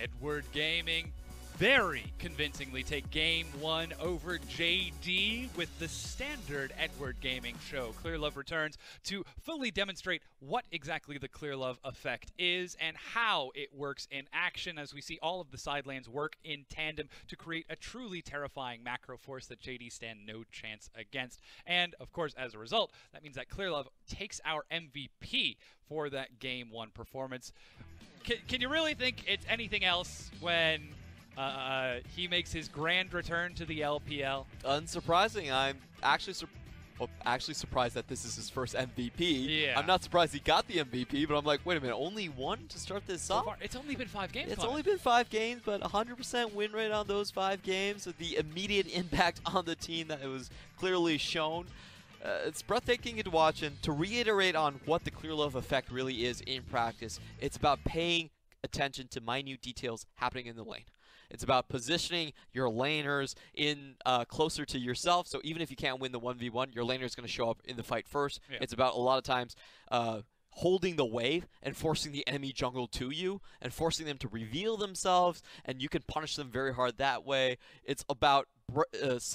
Edward Gaming very convincingly take Game 1 over JD with the standard Edward Gaming show. Clearlove returns to fully demonstrate what exactly the Clearlove effect is and how it works in action, as we see all of the side lanes work in tandem to create a truly terrifying macro force that JD stand no chance against. And of course, as a result, that means that Clearlove takes our MVP for that Game 1 performance. Can you really think it's anything else when he makes his grand return to the LPL? Unsurprising. I'm actually surprised that this is his first MVP. Yeah. I'm not surprised he got the MVP, but I'm like, wait a minute, only one to start this off? So far, it's only been 5 games. It's only been 5 games, but 100% win rate on those 5 games with the immediate impact on the team that it was clearly shown. It's breathtaking to watch, and to reiterate on what the Clearlove effect really is in practice, it's about paying attention to minute details happening in the lane. It's about positioning your laners in closer to yourself, so even if you can't win the 1v1, your laner is going to show up in the fight first. Yeah. It's about a lot of times holding the wave and forcing the enemy jungle to you and forcing them to reveal themselves, and you can punish them very hard that way. It's about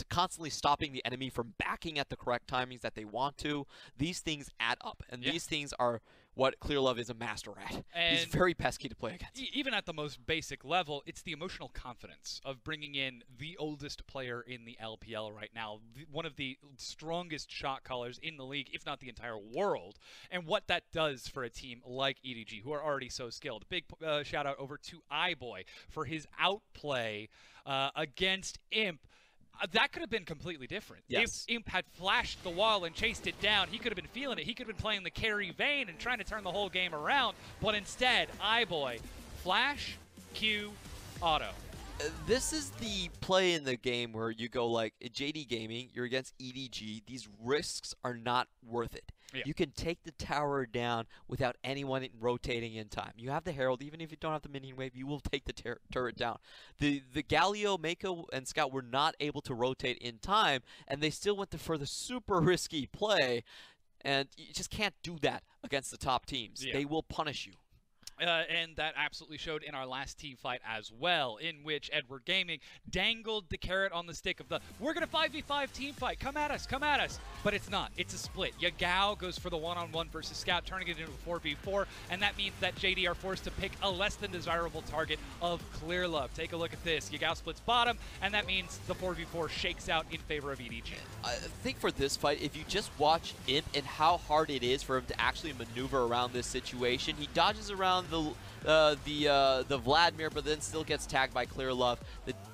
constantly stopping the enemy from backing at the correct timings that they want to. These things add up, and these things are what Clearlove is a master at. And he's very pesky to play against. Even at the most basic level, it's the emotional confidence of bringing in the oldest player in the LPL right now, one of the strongest shot callers in the league, if not the entire world, and what that does for a team like EDG, who are already so skilled. Big shout out over to iBoy for his outplay against Imp. That could have been completely different. Yes. If Imp had flashed the wall and chased it down, he could have been feeling it. He could have been playing the carry vein and trying to turn the whole game around. But instead, iBoy, flash, Q, auto. This is the play in the game where you go like, JD Gaming, you're against EDG. These risks are not worth it. Yeah. You can take the tower down without anyone rotating in time. You have the Herald, even if you don't have the minion wave, you will take the turret down. The Galio, Meiko, and Scout were not able to rotate in time, and they still went for the super risky play, and you just can't do that against the top teams. Yeah. They will punish you. And that absolutely showed in our last team fight as well, in which Edward Gaming dangled the carrot on the stick of the, we're going to 5v5 team fight, come at us, but it's not, it's a split. Yagao goes for the one-on-one versus Scout, turning it into a 4v4, and that means that JD are forced to pick a less than desirable target of Clearlove. Take a look at this, Yagao splits bottom, and that means the 4v4 shakes out in favor of EDG. I think for this fight, if you just watch Imp and how hard it is for him to actually maneuver around this situation, he dodges around the Vladimir, but then still gets tagged by Clearlove.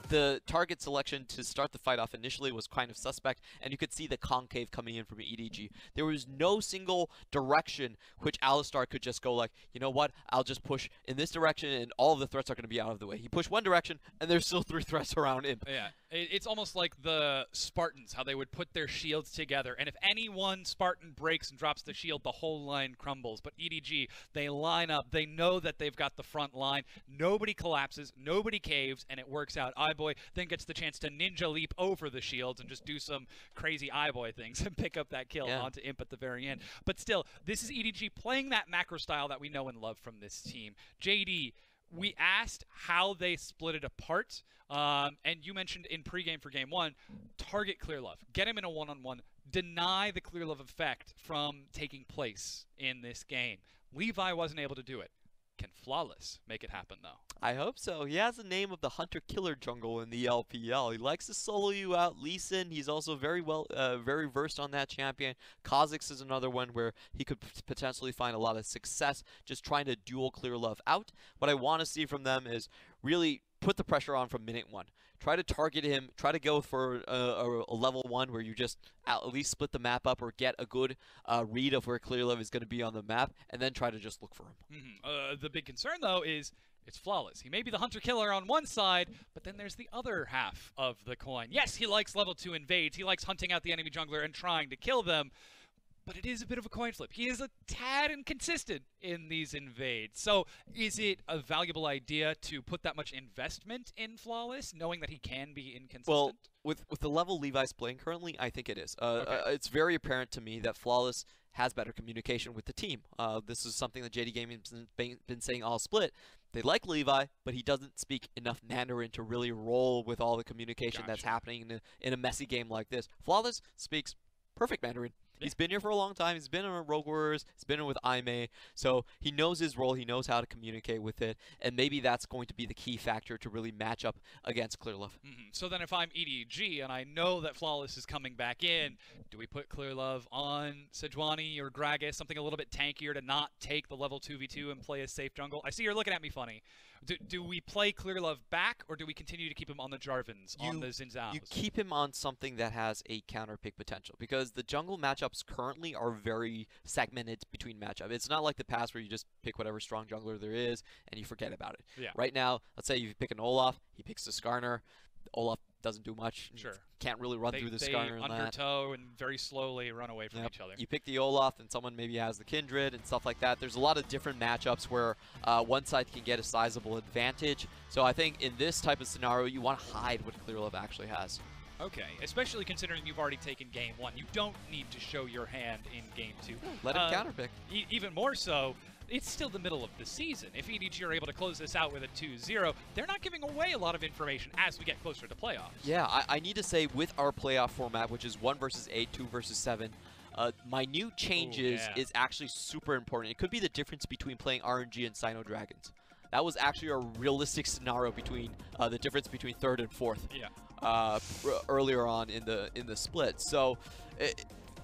The target selection to start the fight off initially was kind of suspect, and you could see the concave coming in from EDG. There was no single direction which Alistar could just go like, you know what, I'll just push in this direction and all of the threats are going to be out of the way. He pushed one direction, and there's still 3 threats around him. Yeah, it's almost like the Spartans, how they would put their shields together, and if any one Spartan breaks and drops the shield, the whole line crumbles. But EDG, they line up, they know that they've got the front line, nobody collapses, nobody caves, and it works out. iBoy then gets the chance to ninja leap over the shields and just do some crazy iBoy things and pick up that kill onto Imp at the very end. But still, this is EDG playing that macro style that we know and love from this team. JD, we asked how they split it apart, and you mentioned in pregame for Game 1, target Clearlove, get him in a one-on-one, deny the Clearlove effect from taking place in this game. Levi wasn't able to do it. Can Flawless make it happen, though? I hope so. He has the name of the hunter-killer jungle in the LPL. He likes to solo you out. Lee Sin, he's also very versed on that champion. Kha'Zix is another one where he could potentially find a lot of success just trying to duel Clearlove out. What I want to see from them is really put the pressure on from minute 1. Try to target him. Try to go for a level 1 where you just at least split the map up or get a good read of where Clearlove is going to be on the map, and then try to just look for him. The big concern, though, is it's Flawless. He may be the hunter-killer on one side, but then there's the other half of the coin. Yes, he likes level 2 invades. He likes hunting out the enemy jungler and trying to kill them. But it is a bit of a coin flip. He is a tad inconsistent in these invades. So is it a valuable idea to put that much investment in Flawless, knowing that he can be inconsistent? Well, with the level Levi's playing currently, I think it is. It's very apparent to me that Flawless has better communication with the team. This is something that JD Gaming's been saying all split. They like Levi, but he doesn't speak enough Mandarin to really roll with all the communication that's happening in a messy game like this. Flawless speaks perfect Mandarin. Yeah. He's been here for a long time. He's been in Rogue Warriors. He's been in with iMei. So he knows his role. He knows how to communicate with it. And maybe that's going to be the key factor to really match up against Clearlove. So then if I'm EDG and I know that Flawless is coming back in, do we put Clearlove on Sejuani or Gragas, something a little bit tankier to not take the level 2v2 and play a safe jungle? I see you're looking at me funny. Do we play Clearlove back, or do we continue to keep him on the Jarvans, on the Zhaos? You keep him on something that has a counter pick potential, because the jungle matchups currently are very segmented between matchup. It's not like the past where you just pick whatever strong jungler there is and you forget about it. Yeah. Right now, let's say you pick an Olaf, he picks the Skarner. Olaf doesn't do much. Sure. Can't really run through the Skarner and that. They undertow and very slowly run away from each other. You pick the Olaf, and someone maybe has the Kindred and stuff like that. There's a lot of different matchups where one side can get a sizable advantage. So I think in this type of scenario, you want to hide what Clearlove actually has. Okay, especially considering you've already taken game 1. You don't need to show your hand in game 2. Let him counterpick. Even more so, it's still the middle of the season. If EDG are able to close this out with a 2-0, they're not giving away a lot of information as we get closer to playoffs. Yeah, I need to say, with our playoff format, which is 1 versus 8, 2 versus 7, minute changes is actually super important. It could be the difference between playing RNG and Sino Dragons. That was actually a realistic scenario between the difference between 3rd and 4th. Yeah. Earlier on in the split. So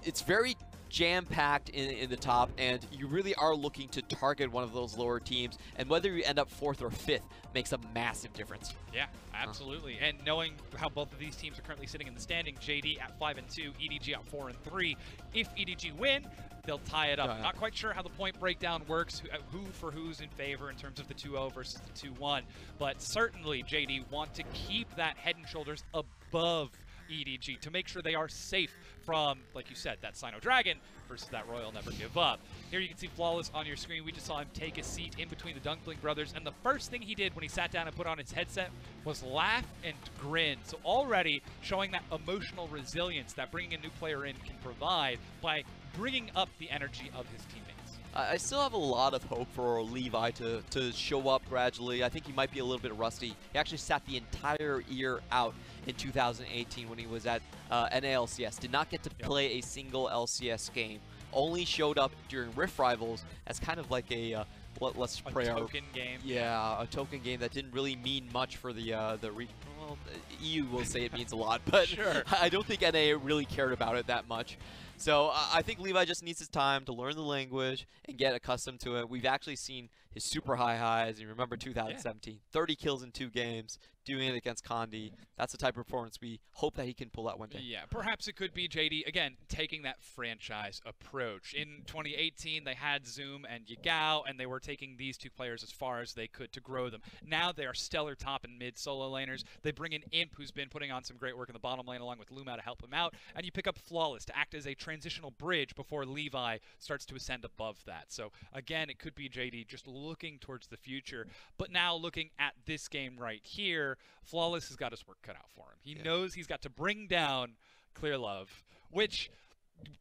it's very jam-packed in the top, and you really are looking to target one of those lower teams, and whether you end up 4th or 5th makes a massive difference. Yeah, absolutely. And knowing how both of these teams are currently sitting in the standing, JD at 5-2, EDG at 4-3. If EDG win, they'll tie it up. Not quite sure how the point breakdown works, who's in favor in terms of the 2-0 versus the 2-1, but certainly JD want to keep that head and shoulders above EDG to make sure they are safe from, like you said, that Sino Dragon versus that Royal Never Give Up. Here you can see Flawless on your screen. We just saw him take a seat in between the Dunkling brothers, and the first thing he did when he sat down and put on his headset was laugh and grin. So already showing that emotional resilience that bringing a new player in can provide by bringing up the energy of his teammates. I still have a lot of hope for Levi to show up gradually. I think he might be a little bit rusty. He actually sat the entire year out in 2018 when he was at NALCS. Did not get to play a single LCS game. Only showed up during Rift Rivals as kind of like a let's pray our token game. Yeah, a token game that didn't really mean much for well, EU will say it means a lot, but sure. I don't think NA really cared about it that much. So I think Levi just needs his time to learn the language and get accustomed to it. We've actually seen his super high highs. You remember 2017, 30 kills in 2 games, doing it against Condi. That's the type of performance we hope that he can pull out one day. Yeah, perhaps it could be JD, again, taking that franchise approach. In 2018, they had Zoom and Yagao, and they were taking these 2 players as far as they could to grow them. Now they are stellar top and mid solo laners. They bring in Imp, who's been putting on some great work in the bottom lane, along with LvMao to help him out, and you pick up Flawless to act as a transitional bridge before Levi starts to ascend above that. So again, it could be JD just looking towards the future. But now looking at this game right here, Flawless has got his work cut out for him. He knows he's got to bring down Clearlove, which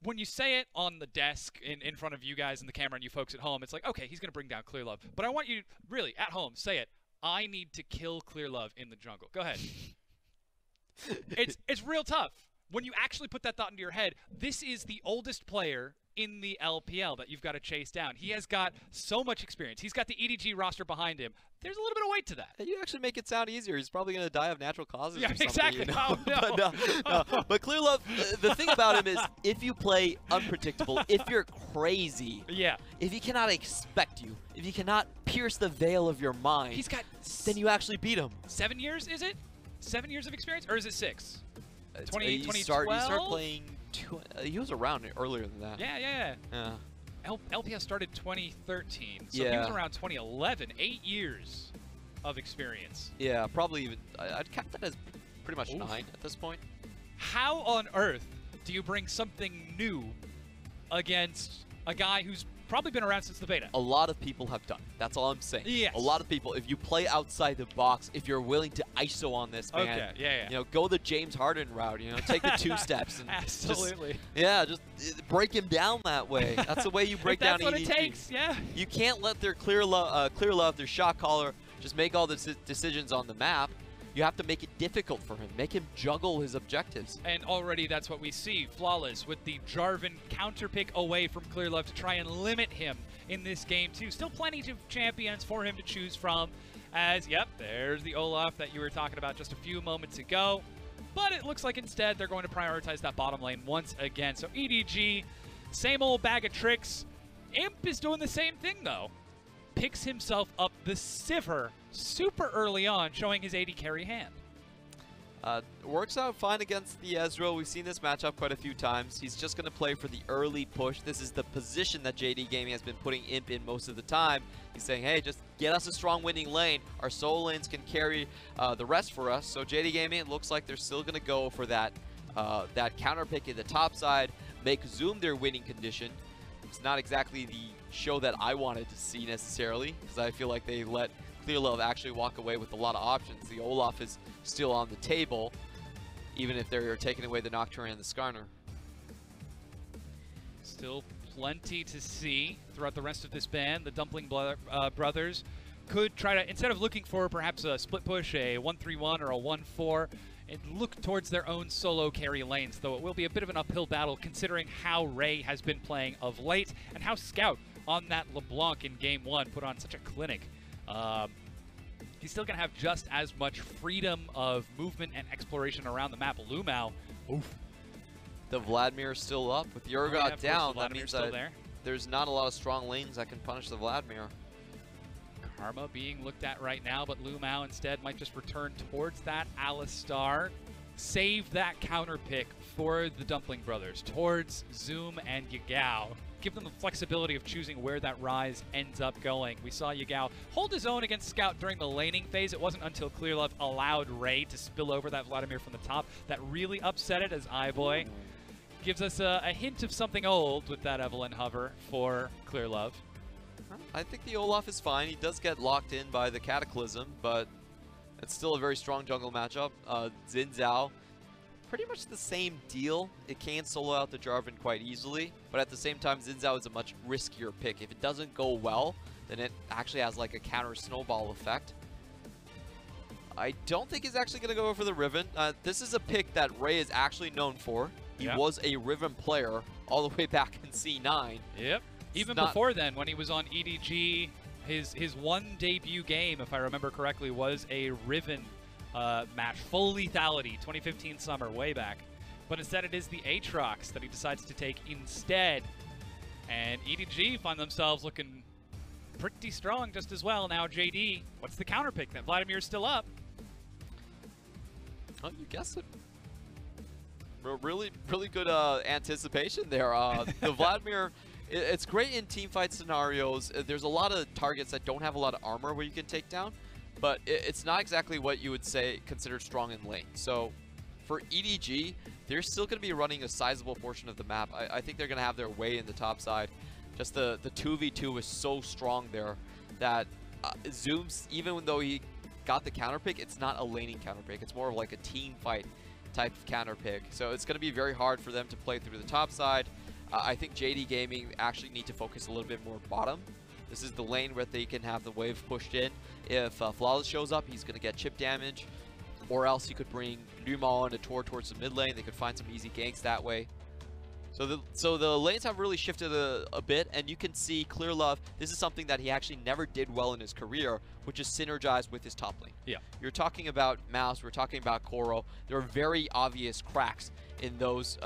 when you say it on the desk in front of you guys in the camera and you folks at home, it's like, okay, he's going to bring down Clearlove. But I want you really at home, say it. I need to kill Clearlove in the jungle. Go ahead. It's real tough. When you actually put that thought into your head, this is the oldest player in the LPL that you've got to chase down. He has got so much experience. He's got the EDG roster behind him. There's a little bit of weight to that. You actually make it sound easier. He's probably going to die of natural causes or something. Exactly. You know? Oh, no. But Clearlove, the thing about him is if you play unpredictable, if you're crazy, if he cannot expect you, if he cannot pierce the veil of your mind, then you actually beat him. 7 years, is it? 7 years of experience? Or is it 6? 2012? You start playing, he was around earlier than that. Yeah. LPL started 2013, so he was around 2011. 8 years of experience. Yeah, probably even, I'd count that as pretty much 9 at this point. How on earth do you bring something new against a guy who's probably been around since the beta. A lot of people have done. That's all I'm saying. Yes. A lot of people, if you play outside the box, if you're willing to ISO on this, man, Okay, yeah. you know, go the James Harden route, you know, take the 2 steps. And Absolutely. just break him down that way. That's the way you break down EDG. That's what it takes, yeah. You can't let their Clearlove, their shot caller, just make all the decisions on the map. You have to make it difficult for him. Make him juggle his objectives. And already that's what we see. Flawless with the Jarvan counter pick away from Clearlove to try and limit him in this game too. Still plenty of champions for him to choose from. As, yep, there's the Olaf that you were talking about just a few moments ago. But it looks like instead they're going to prioritize that bottom lane once again. So EDG, same old bag of tricks. Imp is doing the same thing though. Picks himself up the Sivir super early on, showing his AD carry hand. Works out fine against the Ezreal. We've seen this matchup quite a few times. He's just going to play for the early push. This is the position that JD Gaming has been putting Imp in most of the time. He's saying, hey, just get us a strong winning lane. Our solo lanes can carry the rest for us. So JD Gaming, it looks like they're still going to go for that, that counter pick in the top side, make Zoom their winning condition. It's not exactly the show that I wanted to see necessarily, because I feel like they let Clearlove actually walk away with a lot of options. The Olaf is still on the table, even if they're taking away the Nocturne and the Skarner. Still plenty to see throughout the rest of this ban. The Dumpling brothers could try to, instead of looking for perhaps a split push, a 1-3-1 or a 1-4, and look towards their own solo carry lanes, though it will be a bit of an uphill battle considering how Ray has been playing of late and how Scout on that LeBlanc in Game 1 put on such a clinic. He's still going to have just as much freedom of movement and exploration around the map. LvMao, oof. The Vladimir is still up. With Yagao down, that means that there's not a lot of strong lanes that can punish the Vladimir. Karma being looked at right now, but LvMao instead might just return towards that Alistar. Save that counter pick for the Dumpling brothers towards Zoom and Yagao. Give them the flexibility of choosing where that Ryze ends up going. We saw Yagao hold his own against Scout during the laning phase. It wasn't until Clearlove allowed Ray to spill over that Vladimir from the top that really upset it, as iBoy gives us a hint of something old with that Evelyn hover for Clearlove. I think the Olaf is fine. He does get locked in by the Cataclysm, but it's still a very strong jungle matchup. Zhao, pretty much the same deal. It can solo out the Jarvan quite easily, but at the same time, Zhao is a much riskier pick. If it doesn't go well, then it actually has like a counter snowball effect. I don't think he's actually going to go for the Riven. This is a pick that Ray is actually known for. He was a Riven player all the way back in C9. Yep. Even before then, when he was on EDG, his one debut game, if I remember correctly, was a Riven match, full lethality, 2015 summer, way back. But instead it is the Aatrox that he decides to take instead. And EDG find themselves looking pretty strong just as well. Now JD, what's the counter pick? That Vladimir's still up. Oh, you guessed it. Really good anticipation there. The Vladimir, it's great in teamfight scenarios. There's a lot of targets that don't have a lot of armor where you can take down, but it's not exactly what you would say considered strong in lane. So for EDG, they're still going to be running a sizable portion of the map. I think they're going to have their way in the top side. Just the 2v2 is so strong there that Zoom's, even though he got the counter pick, it's not a laning counter pick. It's more of like a team fight type of counter pick. So it's going to be very hard for them to play through the top side. I think JD Gaming actually need to focus a little bit more bottom. This is the lane where they can have the wave pushed in. If Flawless shows up, he's going to get chip damage. Or else you could bring LvMao on a towards the mid lane. They could find some easy ganks that way. So the lanes have really shifted a bit, and you can see Clearlove, this is something that he actually never did well in his career, which is synergize with his top lane. Yeah. You're talking about Mouse, we're talking about Koro. There are very obvious cracks in those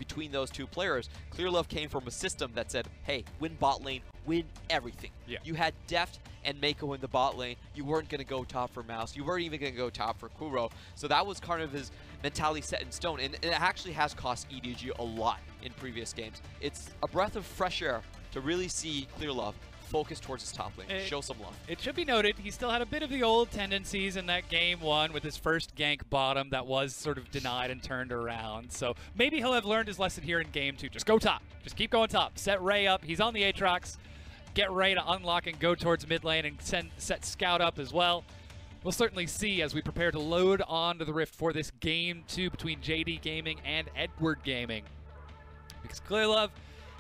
between those two players. Clearlove came from a system that said, hey, win bot lane, win everything. Yeah. You had Deft and Meiko in the bot lane. You weren't going to go top for Mouse. You weren't even going to go top for Kuro. So that was kind of his mentality set in stone, and it actually has cost EDG a lot in previous games. It's a breath of fresh air to really see Clearlove focus towards his top lane. Show some love. It should be noted, he still had a bit of the old tendencies in that game 1 with his first gank bottom that was sort of denied and turned around. So maybe he'll have learned his lesson here in game 2. Just go top. Just keep going top. Set Ray up. He's on the Aatrox. Get Ray to unlock and go towards mid lane and set Scout up as well. We'll certainly see as we prepare to load onto the Rift for this game 2 between JD Gaming and Edward Gaming. Because Clearlove,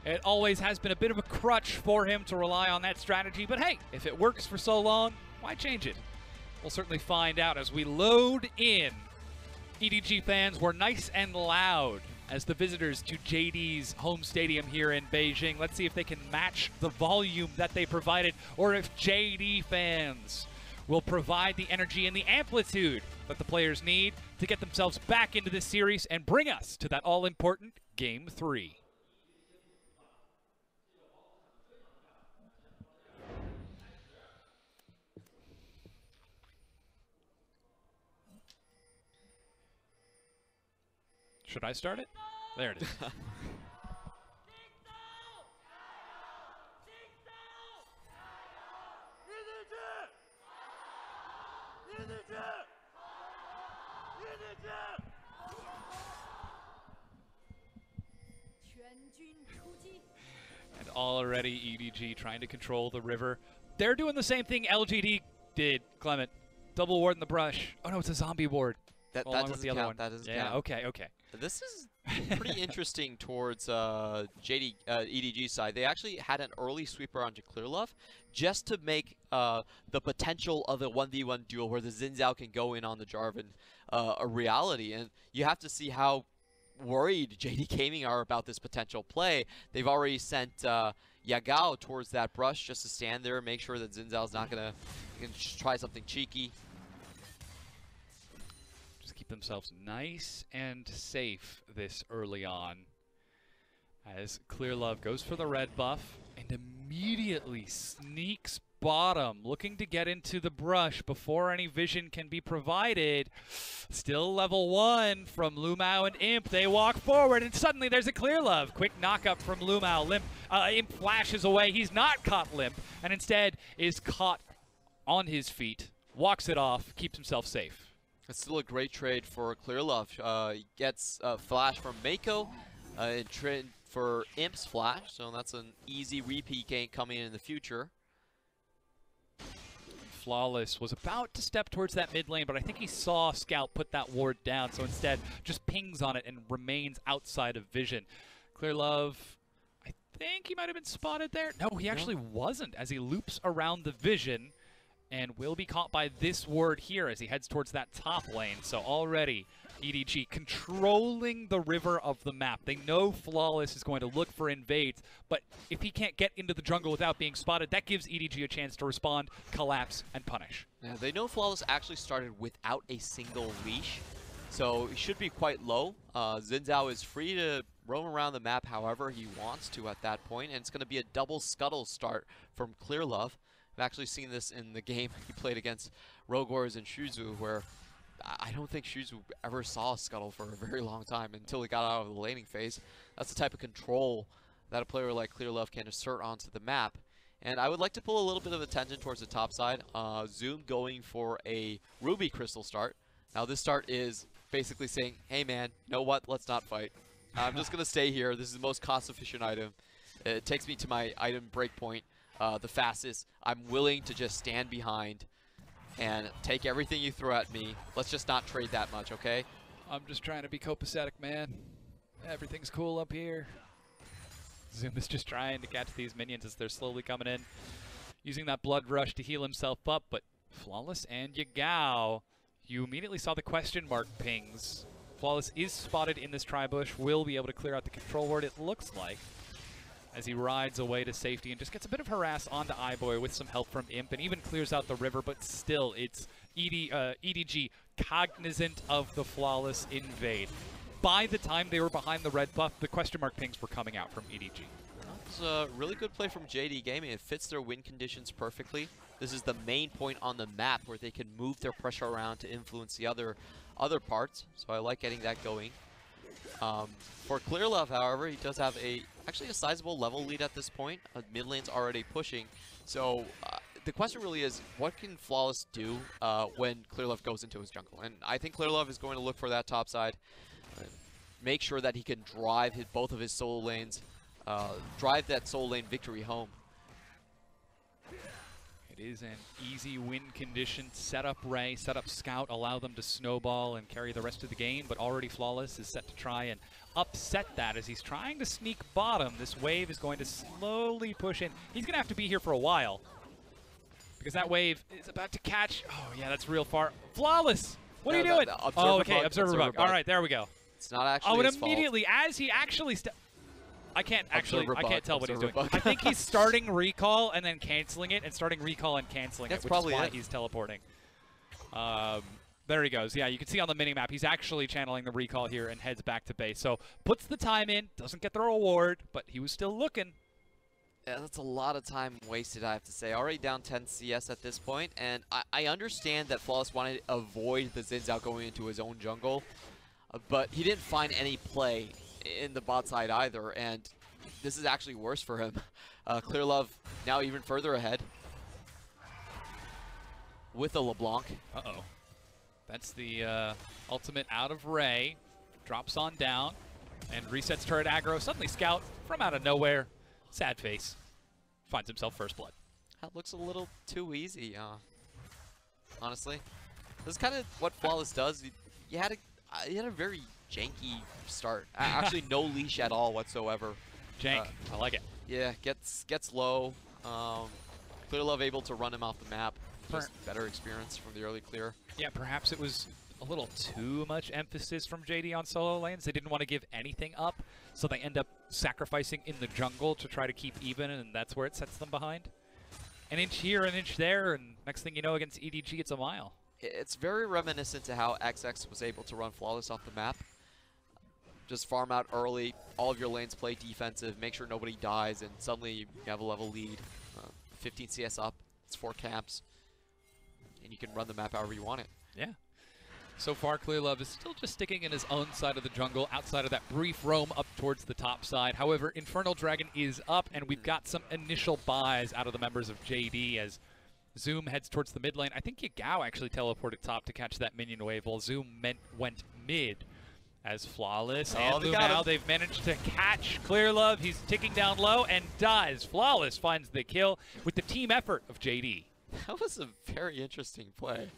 it always has been a bit of a crutch for him to rely on that strategy, but hey, if it works for so long, why change it? We'll certainly find out as we load in. EDG fans were nice and loud as the visitors to JD's home stadium here in Beijing. Let's see if they can match the volume that they provided, or if JD fans will provide the energy and the amplitude that the players need to get themselves back into this series and bring us to that all-important Game 3. Should I start it? There it is. And already EDG trying to control the river. They're doing the same thing LGD did, Clement. Double ward in the brush. Oh no, it's a zombie ward. That doesn't count. That doesn't count. Okay. This is pretty interesting towards EDG side. They actually had an early sweeper onto Clearlove just to make the potential of a 1v1 duel where the Zhao can go in on the Jarvan a reality. And you have to see how worried JD Gaming are about this potential play. They've already sent Yagao towards that brush just to stand there and make sure that Zhao is not going to try something cheeky. Keep themselves nice and safe this early on as Clearlove goes for the red buff and immediately sneaks bottom, looking to get into the brush before any vision can be provided. Still level 1 from LvMao and Imp. They walk forward and suddenly there's a Clearlove. Quick knock-up from LvMao. Imp flashes away. He's not caught limp and instead is caught on his feet, walks it off, keeps himself safe. It's still a great trade for Clearlove. He gets a flash from Meiko, trade for Imp's flash, so that's an easy repeat gank coming in the future. Flawless was about to step towards that mid lane, but I think he saw Scout put that ward down, so instead just pings on it and remains outside of vision. Clearlove, I think he might have been spotted there. No, he actually wasn't, as he loops around the vision and will be caught by this ward here as he heads towards that top lane. So already EDG controlling the river of the map. They know Flawless is going to look for invades, but if he can't get into the jungle without being spotted, that gives EDG a chance to respond, collapse, and punish. Yeah, they know Flawless actually started without a single leash, so he should be quite low. Zhao is free to roam around the map however he wants to at that point, and it's going to be a double scuttle start from Clearlove. I've actually seen this in the game he played against Rogors and Shuzu, where I don't think Shuzu ever saw a scuttle for a very long time until he got out of the laning phase. That's the type of control that a player like Clearlove can assert onto the map. And I would like to pull a little bit of attention towards the top side. Zoom going for a Ruby Crystal start. Now this start is basically saying, hey man, you know what, let's not fight. I'm just going to stay here. This is the most cost-efficient item. It takes me to my item breakpoint the fastest. I'm willing to just stand behind and take everything you throw at me. Let's just not trade that much, okay? I'm just trying to be copacetic, man. Everything's cool up here. Zoom is just trying to catch these minions as they're slowly coming in, using that blood rush to heal himself up, but Flawless and Yagao, you immediately saw the question mark pings. Flawless is spotted in this tri-bush, will be able to clear out the control ward, it looks like, as he rides away to safety and just gets a bit of harass onto iBoy with some help from Imp and even clears out the river, but still it's EDG cognizant of the Flawless invade. By the time they were behind the red buff, the question mark pings were coming out from EDG. It's a really good play from JD Gaming. It fits their win conditions perfectly. This is the main point on the map where they can move their pressure around to influence the other parts, so I like getting that going. For Clearlove, however, he does have a actually a sizable level lead at this point. Mid lane's already pushing. So the question really is, what can Flawless do when Clearlove goes into his jungle? And I think Clearlove is going to look for that top side. Make sure that he can drive both of his solo lanes, drive that solo lane victory home. It is an easy win condition. Set up Ray, set up Scout, allow them to snowball and carry the rest of the game, but already Flawless is set to try and upset that as he's trying to sneak bottom. This wave is going to slowly push in. He's going to have to be here for a while because that wave is about to catch. Oh, yeah, that's real far. Flawless! What are you doing? Oh, okay, Observer Bug. All right, there we go. It's not actually his fault. Immediately, as he actually I can't tell what he's doing. I think he's starting recall and then canceling it, and starting recall and canceling it, which is why he's teleporting. There he goes. Yeah, you can see on the minimap, he's actually channeling the recall here and heads back to base. So puts the time in, doesn't get the reward, but he was still looking. Yeah, that's a lot of time wasted, I have to say. Already down 10 CS at this point, and I understand that Flawless wanted to avoid the Xin Zhao going into his own jungle, but he didn't find any play in the bot side either, and this is actually worse for him. Clearlove now even further ahead with a LeBlanc. Uh-oh. That's the ultimate out of Ray. Drops on down and resets turret aggro. Suddenly Scout from out of nowhere. Sad face. Finds himself first blood. That looks a little too easy, honestly. This is kind of what Flawless does. You had a very janky start. Actually, no leash at all whatsoever. Jank. I like it. Yeah, gets low. Clearlove able to run him off the map. Just better experience from the early clear. Yeah, perhaps it was a little too much emphasis from JD on solo lanes. They didn't want to give anything up, so they end up sacrificing in the jungle to try to keep even, and that's where it sets them behind. An inch here, an inch there, and next thing you know, against EDG, it's a mile. It's very reminiscent to how XX was able to run Flawless off the map. Just farm out early, all of your lanes play defensive, make sure nobody dies, and suddenly you have a level lead. 15 CS up, it's 4 camps, and you can run the map however you want it. Yeah. So far, Clearlove is still just sticking in his own side of the jungle, outside of that brief roam up towards the top side. However, Infernal Dragon is up, and we've got some initial buys out of the members of JD as Zoom heads towards the mid lane. I think Yagao actually teleported top to catch that minion wave, while Zoom went mid. As Flawless and LvMao, they've managed to catch Clearlove. He's ticking down low and does. Flawless finds the kill with the team effort of JD. That was a very interesting play.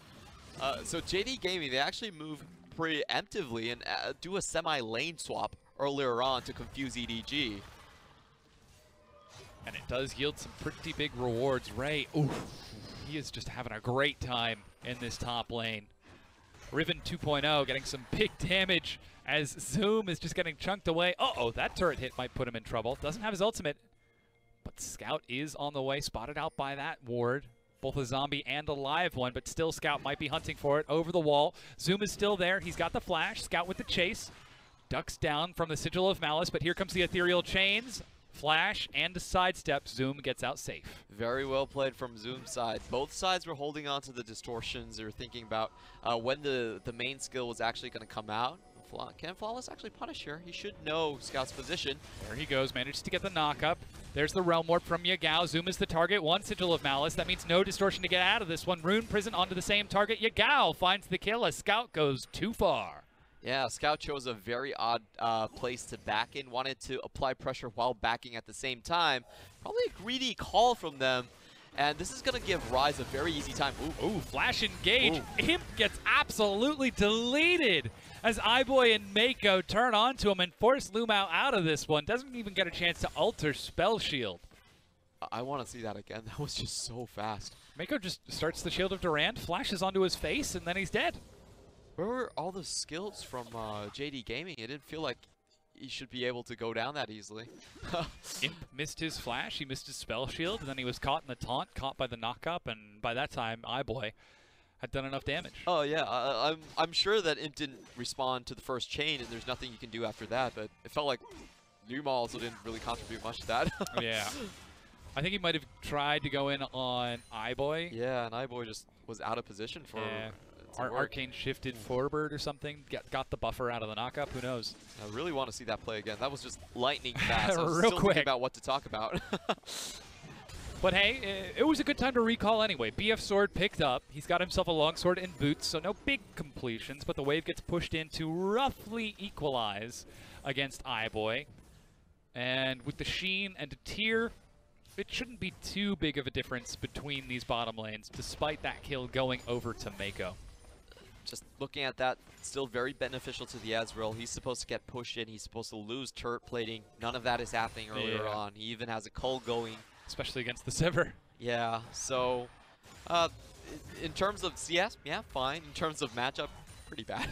So JD Gaming, they actually move preemptively and do a semi-lane swap earlier on to confuse EDG. And it does yield some pretty big rewards. Ray, oof, he is just having a great time in this top lane. Riven 2.0 getting some big damage as Zoom is just getting chunked away. Uh-oh, that turret hit might put him in trouble. Doesn't have his ultimate, but Scout is on the way, spotted out by that ward. Both a zombie and a live one, but still Scout might be hunting for it over the wall. Zoom is still there. He's got the flash. Scout with the chase. Ducks down from the Sigil of Malice, but here comes the Ethereal Chains. Flash and a sidestep. Zoom gets out safe. Very well played from Zoom's side. Both sides were holding on to the distortions. They were thinking about when the main skill was actually going to come out. Can Flawless actually punish here? He should know Scout's position. There he goes. Manages to get the knock-up. There's the Realm Warp from Yagao. Zoom is the target. One Sigil of Malice. That means no distortion to get out of this one. Rune Prison onto the same target. Yagao finds the kill as Scout goes too far. Yeah, Scout chose a very odd place to back in. Wanted to apply pressure while backing at the same time. Probably a greedy call from them. And this is going to give Ryze a very easy time. Ooh, flash engage. Ooh. Imp gets absolutely deleted as iBoy and Meiko turn onto him and force LvMao out of this one. Doesn't even get a chance to alter Spell Shield. I want to see that again. That was just so fast. Meiko just starts the Shield of Durand, flashes onto his face, and then he's dead. Where were all the skills from JD Gaming? It didn't feel like he should be able to go down that easily. Imp missed his flash, he missed his spell shield, and then he was caught in the taunt, caught by the knock-up, and by that time, iBoy had done enough damage. Oh yeah, I'm sure that Imp didn't respond to the first chain, and there's nothing you can do after that, but it felt like LvMao also didn't really contribute much to that. Yeah. I think he might have tried to go in on iBoy. Yeah, and iBoy just was out of position for Arcane shifted forward or something, got the buffer out of the knockup, who knows? I really want to see that play again. That was just lightning fast. I was Real still quick. thinking about what to talk about. But hey, it was a good time to recall anyway. BF Sword picked up. He's got himself a longsword and boots, so no big completions, but the wave gets pushed in to roughly equalize against iBoy. And with the Sheen and a Tier, it shouldn't be too big of a difference between these bottom lanes, despite that kill going over to Meiko. Just looking at that, still very beneficial to the Ezreal. He's supposed to get pushed in. He's supposed to lose turret plating. None of that is happening earlier on. He even has a cull going. Especially against the Sivir. Yeah, so in terms of CS, yeah, fine. In terms of matchup, pretty bad.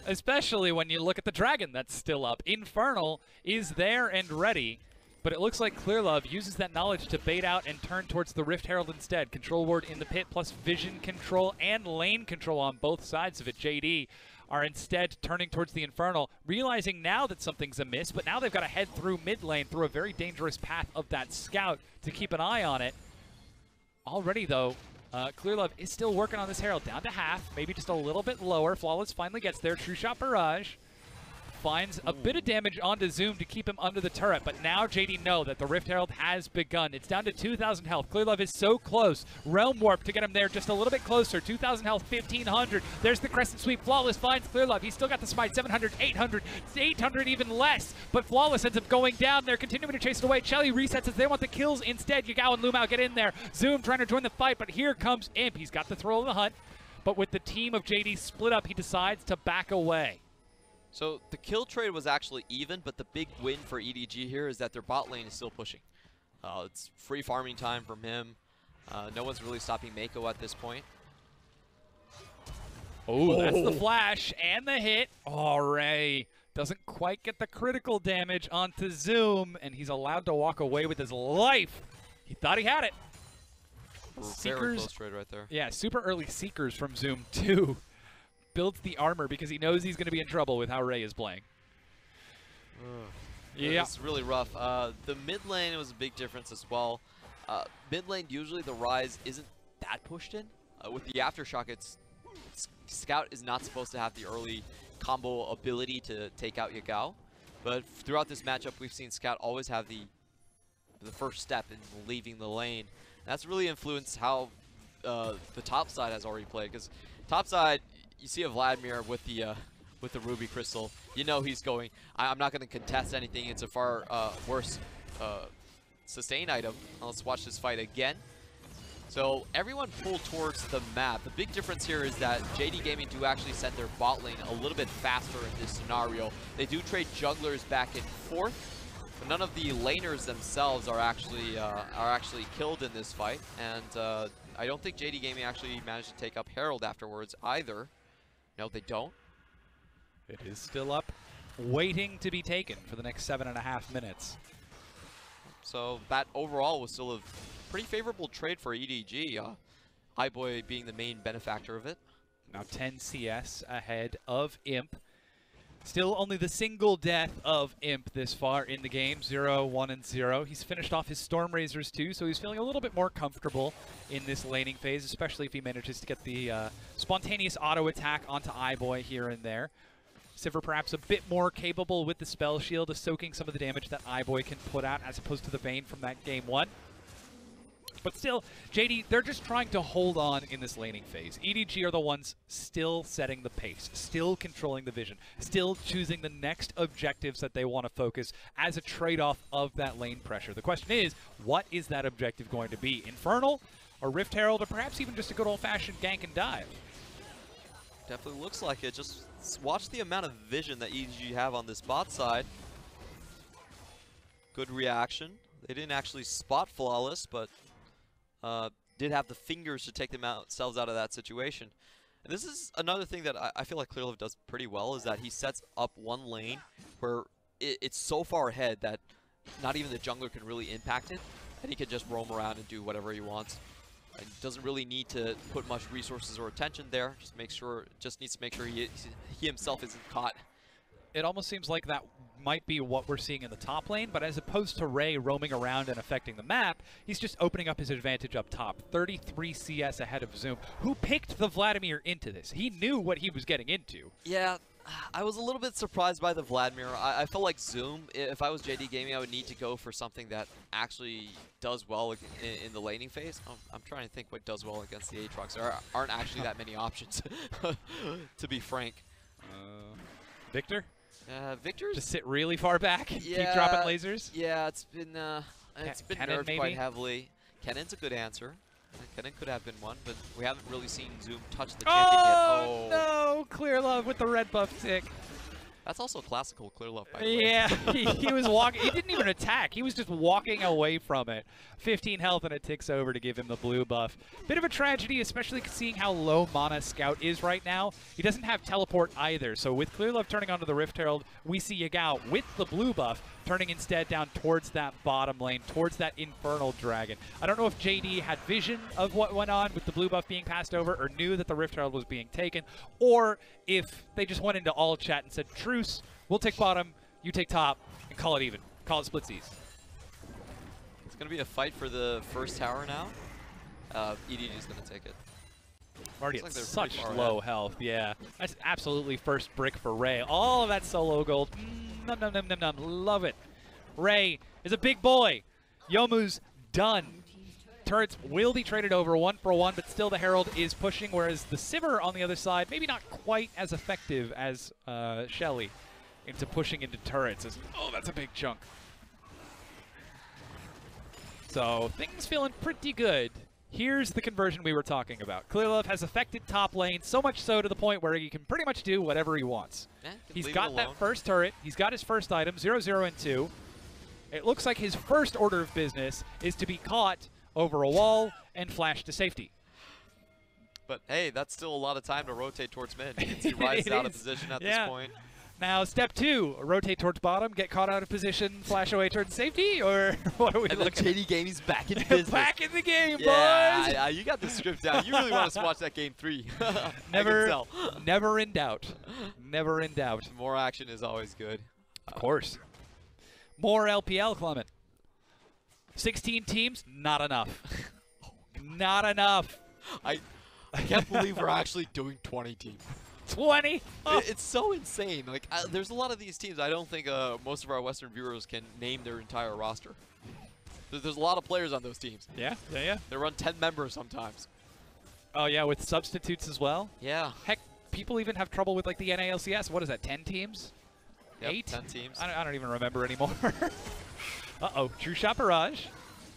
Especially when you look at the Dragon that's still up. Infernal is there and ready, but it looks like Clearlove uses that knowledge to bait out and turn towards the Rift Herald instead. Control ward in the pit, plus vision control and lane control on both sides of it. JD are instead turning towards the Infernal, realizing now that something's amiss, but now they've got to head through mid lane through a very dangerous path of that Scout to keep an eye on it. Already, though, Clearlove is still working on this Herald down to half, maybe just a little bit lower. Flawless finally gets there. True Shot Barrage finds a bit of damage onto Zoom to keep him under the turret, but now JD know that the Rift Herald has begun. It's down to 2,000 health. Clearlove is so close. Realm Warp to get him there just a little bit closer. 2,000 health, 1,500. There's the Crescent Sweep. Flawless finds Clearlove. He's still got the smite. 700, 800, 800 even less, but Flawless ends up going down. They're continuing to chase it away. Shelly resets as they want the kills instead. Yagao and LvMao get in there. Zoom trying to join the fight, but here comes Imp. He's got the throw of the hunt, but with the team of JD split up, he decides to back away. So the kill trade was actually even, but the big win for EDG here is that their bot lane is still pushing. It's free farming time from him. No one's really stopping Meiko at this point. Oh, that's the flash and the hit. Oh, Ray doesn't quite get the critical damage onto Zoom, and he's allowed to walk away with his life. He thought he had it. Very close trade right there. Yeah, super early Seekers from Zoom too. Builds the armor because he knows he's going to be in trouble with how Ray is playing. Yeah, it's really rough. The mid lane was a big difference as well. Mid lane, usually the Ryze isn't that pushed in. With the Aftershock, Scout is not supposed to have the early combo ability to take out Yagao. But throughout this matchup, we've seen Scout always have the first step in leaving the lane. And that's really influenced how the top side has already played. Because top side, you see a Vladimir with the Ruby Crystal. You know he's going, I'm not going to contest anything. It's a far worse sustain item. Let's watch this fight again. So everyone pulled towards the map. The big difference here is that JD Gaming do actually send their bot lane a little bit faster in this scenario. They do trade jugglers back and forth, but none of the laners themselves are actually killed in this fight. And I don't think JD Gaming actually managed to take up Herald afterwards either. No, they don't. It is still up, waiting to be taken for the next 7.5 minutes. So that overall was still a pretty favorable trade for EDG. iBoy being the main benefactor of it. Now 10 CS ahead of Imp. Still only the single death of Imp this far in the game, 0, 1, and 0. He's finished off his Storm Razors too, so he's feeling a little bit more comfortable in this laning phase, especially if he manages to get the spontaneous auto attack onto iBoy here and there. Sivir perhaps a bit more capable with the spell shield of soaking some of the damage that iBoy can put out as opposed to the Vayne from that game 1. But still, JD, they're just trying to hold on in this laning phase. EDG are the ones still setting the pace, still controlling the vision, still choosing the next objectives that they want to focus as a trade-off of that lane pressure. The question is, what is that objective going to be? Infernal, or Rift Herald, or perhaps even just a good old-fashioned gank and dive? Definitely looks like it. Just watch the amount of vision that EDG have on this bot side. Good reaction. They didn't actually spot Flawless, but did have the fingers to take themselves out of that situation. And this is another thing that I feel like Clearlove does pretty well, is that he sets up one lane where it's so far ahead that not even the jungler can really impact it, and he can just roam around and do whatever he wants. And doesn't really need to put much resources or attention there. Just needs to make sure he himself isn't caught. It almost seems like that might be what we're seeing in the top lane, but as opposed to Ray roaming around and affecting the map, he's just opening up his advantage up top. 33 CS ahead of Zoom. Who picked the Vladimir into this? He knew what he was getting into. Yeah, I was a little bit surprised by the Vladimir. I felt like Zoom, if I was JD Gaming, I would need to go for something that actually does well in the laning phase. I'm trying to think what does well against the Aatrox. There aren't actually that many options, to be frank. Victor? Victor's just sit really far back and keep dropping lasers? Yeah, it's been nerfed maybe? quite heavily. Kennen's a good answer. Kennen could have been one, but we haven't really seen Zoom touch the champion yet. Oh, no! Clearlove with the red buff tick. That's also classical Clearlove, by the way. Yeah, he was walking. He didn't even attack. He was just walking away from it. 15 health, and it ticks over to give him the blue buff. Bit of a tragedy, especially seeing how low mana Scout is right now. He doesn't have teleport either, so with Clearlove turning onto the Rift Herald, we see Yagao with the blue buff turning instead down towards that bottom lane, towards that Infernal Dragon. I don't know if JD had vision of what went on with the blue buff being passed over, or knew that the Rift Herald was being taken, or if they just went into all chat and said, truce, we'll take bottom, you take top, and call it even. Call it splitsies. It's going to be a fight for the first tower now. EDG is going to take it. Already like at such low ahead. health, yeah. That's absolutely first brick for Ray. All of that solo gold. Num, num, num, num, num. Love it. Ray is a big boy. Yomu's done. Turrets will be traded over 1-for-1, but still the Herald is pushing, whereas the Sivir on the other side, maybe not quite as effective as Shelly into pushing into turrets. Oh, that's a big chunk. So things feeling pretty good. Here's the conversion we were talking about. Clearlove has affected top lane, so much so to the point where he can pretty much do whatever he wants. He's got that first turret. He's got his first item, 0, 0, and 2. It looks like his first order of business is to be caught over a wall and flash to safety. But hey, that's still a lot of time to rotate towards mid. You can see Ryze out of position at this point. Now, step 2, rotate towards bottom, get caught out of position, flash away towards safety, or what are we looking at? JD Gaming's back in business. Back in the game, boys! Yeah, you got the script down. You really want us to watch that game 3. Never in doubt. Never in doubt. More action is always good. Of course. More LPL, Clement. 16 teams, not enough. Not enough. I can't believe we're actually doing 20 teams. 20? Oh. It's so insane. Like, there's a lot of these teams. I don't think most of our Western viewers can name their entire roster. There's a lot of players on those teams. Yeah. They run 10 members sometimes. Oh, yeah, with substitutes as well? Yeah. Heck, people even have trouble with, like, the NALCS. What is that, 10 teams? Yep, 8? 10 teams. I don't even remember anymore. Uh-oh, True Shot Barrage.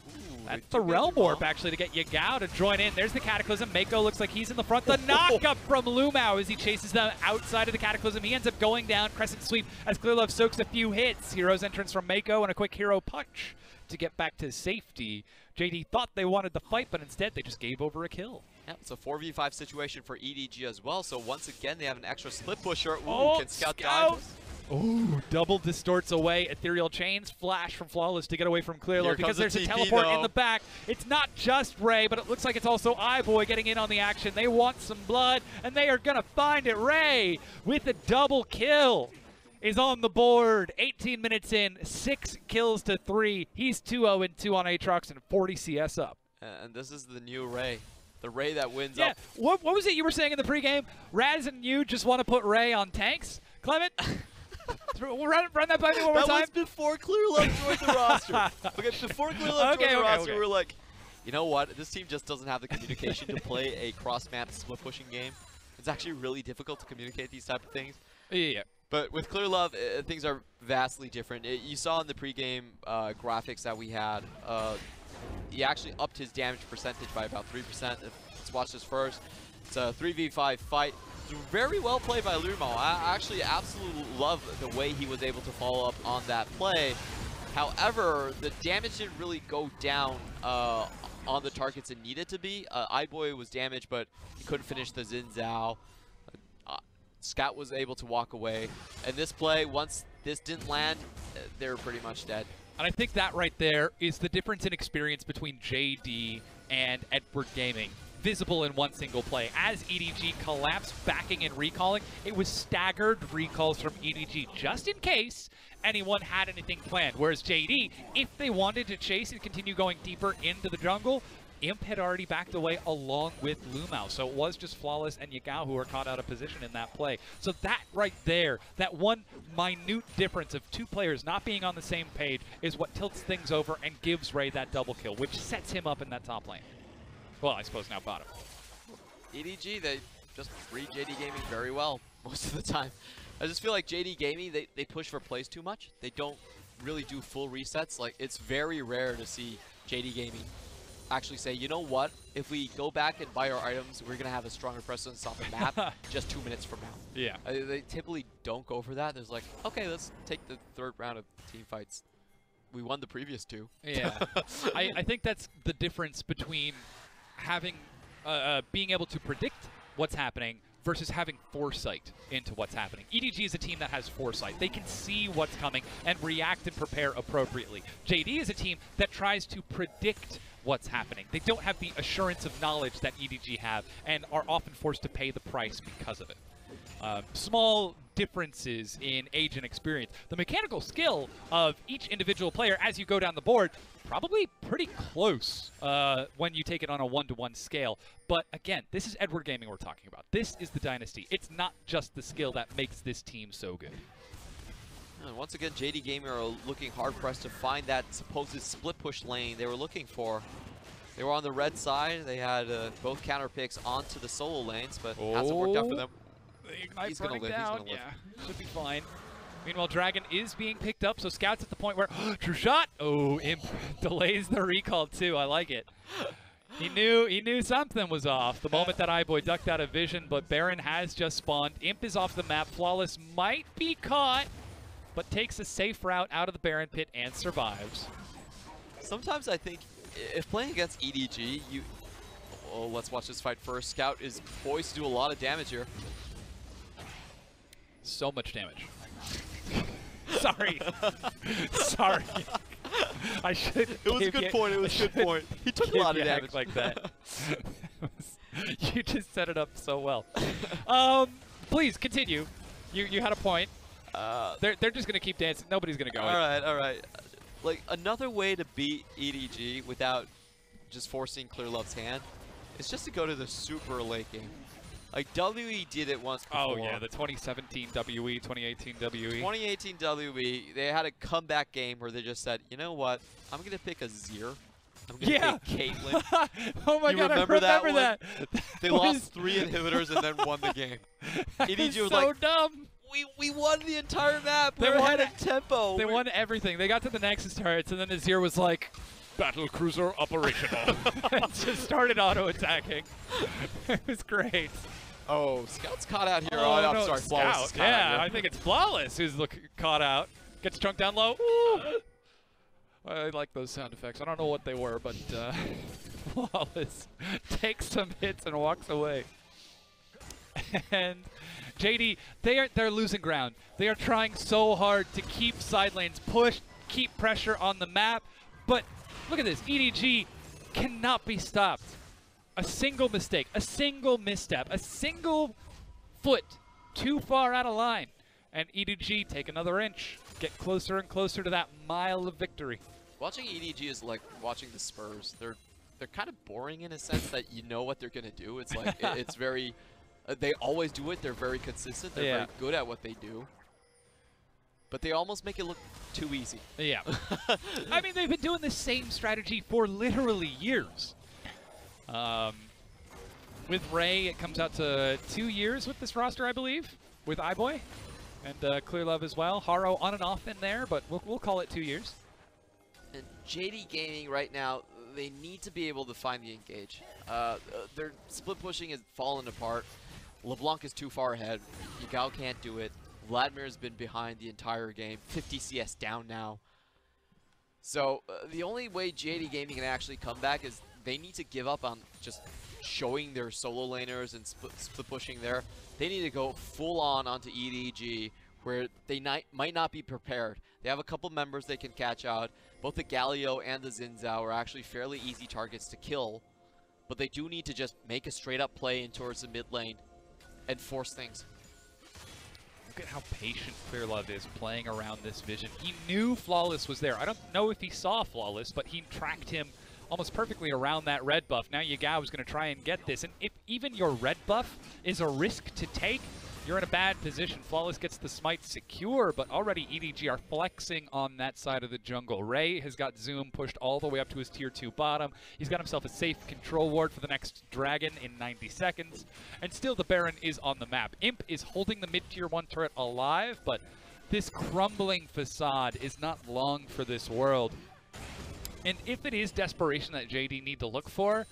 Ooh, that's the Realm Warp, actually, to get Yagao to join in. There's the Cataclysm. Meiko looks like he's in the front. The knock-up from LvMao as he chases them outside of the Cataclysm. He ends up going down, Crescent Sweep, as Clearlove soaks a few hits. Hero's entrance from Meiko and a quick hero punch to get back to safety. JD thought they wanted the fight, but instead they just gave over a kill. Yeah, it's a 4v5 situation for EDG as well, so once again they have an extra split pusher. Ooh, oh, can Scout dive? Ooh, double distorts away. Ethereal Chains, flash from Flawless to get away from Clearlove because there's a teleport in the back. It's not just Ray, but it looks like it's also iBoy getting in on the action. They want some blood, and they are going to find it. Ray with a double kill is on the board. 18 minutes in, 6 kills to 3. He's 2-0 and 2 on Aatrox and 40 CS up. And this is the new Ray. The Ray that wins up. Yeah, what was it you were saying in the pregame? Raz and you just want to put Ray on tanks? Clement? run that by me one more time. That was before Clearlove joined the roster. Okay, before Clearlove joined the roster, we were like, you know what? This team just doesn't have the communication to play a cross-map split-pushing game. It's actually really difficult to communicate these type of things. Yeah. But with Clearlove, things are vastly different. You saw in the pregame graphics that we had, he actually upped his damage percentage by about 3%. Let's watch this first. It's a 3v5 fight. Very well played by LvMao. I actually absolutely love the way he was able to follow up on that play. However, the damage didn't really go down on the targets it needed to be. iBoy was damaged, but he couldn't finish the Zhao. Scout was able to walk away. And this play, once this didn't land, they were pretty much dead. And I think that right there is the difference in experience between JD and Edward Gaming. visible in one single play. As EDG collapsed, backing and recalling, it was staggered recalls from EDG just in case anyone had anything planned. Whereas JD, if they wanted to chase and continue going deeper into the jungle, Imp had already backed away along with LvMao, so it was just Flawless and Yagao who were caught out of position in that play. So that right there, that one minute difference of two players not being on the same page is what tilts things over and gives Ray that double kill, which sets him up in that top lane. Well, I suppose now bottom. EDG, they just read JD Gaming very well most of the time. I just feel like JD Gaming, they push for plays too much. They don't really do full resets. Like, it's very rare to see JD Gaming actually say, you know what, if we go back and buy our items, we're going to have a stronger presence on the map just 2 minutes from now. Yeah. They typically don't go for that. There's like, okay, let's take the third round of team fights. We won the previous two. Yeah. I think that's the difference between having, being able to predict what's happening versus having foresight into what's happening. EDG is a team that has foresight. They can see what's coming and react and prepare appropriately. JD is a team that tries to predict what's happening. They don't have the assurance of knowledge that EDG have and are often forced to pay the price because of it. Small differences in age and experience. The mechanical skill of each individual player as you go down the board, probably pretty close when you take it on a one-to-one scale. But again, this is Edward Gaming we're talking about. This is the dynasty. It's not just the skill that makes this team so good. And once again, JD Gaming are looking hard-pressed to find that supposed split push lane they were looking for. They were on the red side. They had both counter picks onto the solo lanes, but hasn't worked out for them. The Ignite He's gonna live. down. He's gonna live. Yeah, should be fine. Meanwhile, Dragon is being picked up, so Scout's at the point where, true shot! Oh, Imp delays the recall too, I like it. He knew something was off the moment that iBoy ducked out of vision, but Baron has just spawned. Imp is off the map. Flawless might be caught, but takes a safe route out of the Baron pit and survives. Sometimes I think if playing against EDG, oh, let's watch this fight first. Scout is poised to do a lot of damage here. So much damage. Sorry. Sorry. I should. It was a good point. It was a good point. He took a lot of damage like that. You just set it up so well. Please continue. You had a point. They're just gonna keep dancing. Nobody's gonna go. All right. Like another way to beat EDG without just forcing Clearlove's hand is just to go to the super late game. Like WE did it once before. Oh yeah, the 2017 WE, 2018 WE. 2018 WE, they had a comeback game where they just said, you know what, I'm gonna pick a Zir. I'm gonna pick Caitlyn. Oh my god, I remember that. They lost 3 inhibitors and then won the game. EDG was so like, dumb. We won the entire map. They We're won ahead of tempo. They won everything. They got to the Nexus turrets, and then Azir was like, battle cruiser operational. And just started auto-attacking. It was great. Oh, Scout's caught out here. Oh, I'm no, sorry, Flawless. Scout. Yeah, I think it's Flawless who's caught out. Gets chunked down low. Ooh. I like those sound effects. I don't know what they were, but Flawless takes some hits and walks away. And JD, they're losing ground. They are trying so hard to keep side lanes pushed, keep pressure on the map. But look at this. EDG cannot be stopped. A single mistake, a single misstep, a single foot too far out of line. And EDG take another inch, get closer and closer to that mile of victory. Watching EDG is like watching the Spurs. They're kind of boring in a sense that you know what they're going to do. It's like, it's very... they always do it. They're very consistent. They're very good at what they do. But they almost make it look too easy. Yeah. I mean, they've been doing the same strategy for literally years. With Ray, it comes out to 2 years with this roster, I believe, with iBoy. And Clearlove as well. Haro on and off in there, but we'll call it 2 years. And JD Gaming right now, they need to be able to find the engage. Their split pushing is fallen apart. LeBlanc is too far ahead. Yagao can't do it. Vladimir has been behind the entire game. 50 CS down now. So the only way JD Gaming can actually come back is they need to give up on just showing their solo laners and split pushing there. They need to go full on onto EDG where they might not be prepared. They have a couple members they can catch out. Both the Galio and the Xin Zhao are actually fairly easy targets to kill. but they do need to just make a straight-up play in towards the mid lane and force things. Look at how patient Clearlove is playing around this vision. He knew Flawless was there. I don't know if he saw Flawless, but he tracked him almost perfectly around that red buff. Now Yagao is going to try and get this. And if even your red buff is a risk to take, you're in a bad position. Flawless gets the smite secure, but already EDG are flexing on that side of the jungle. Ray has got Zoom pushed all the way up to his tier 2 bottom. He's got himself a safe control ward for the next dragon in 90 seconds. And still the Baron is on the map. Imp is holding the mid-tier 1 turret alive, but this crumbling facade is not long for this world. And if it is desperation that JD need to look for,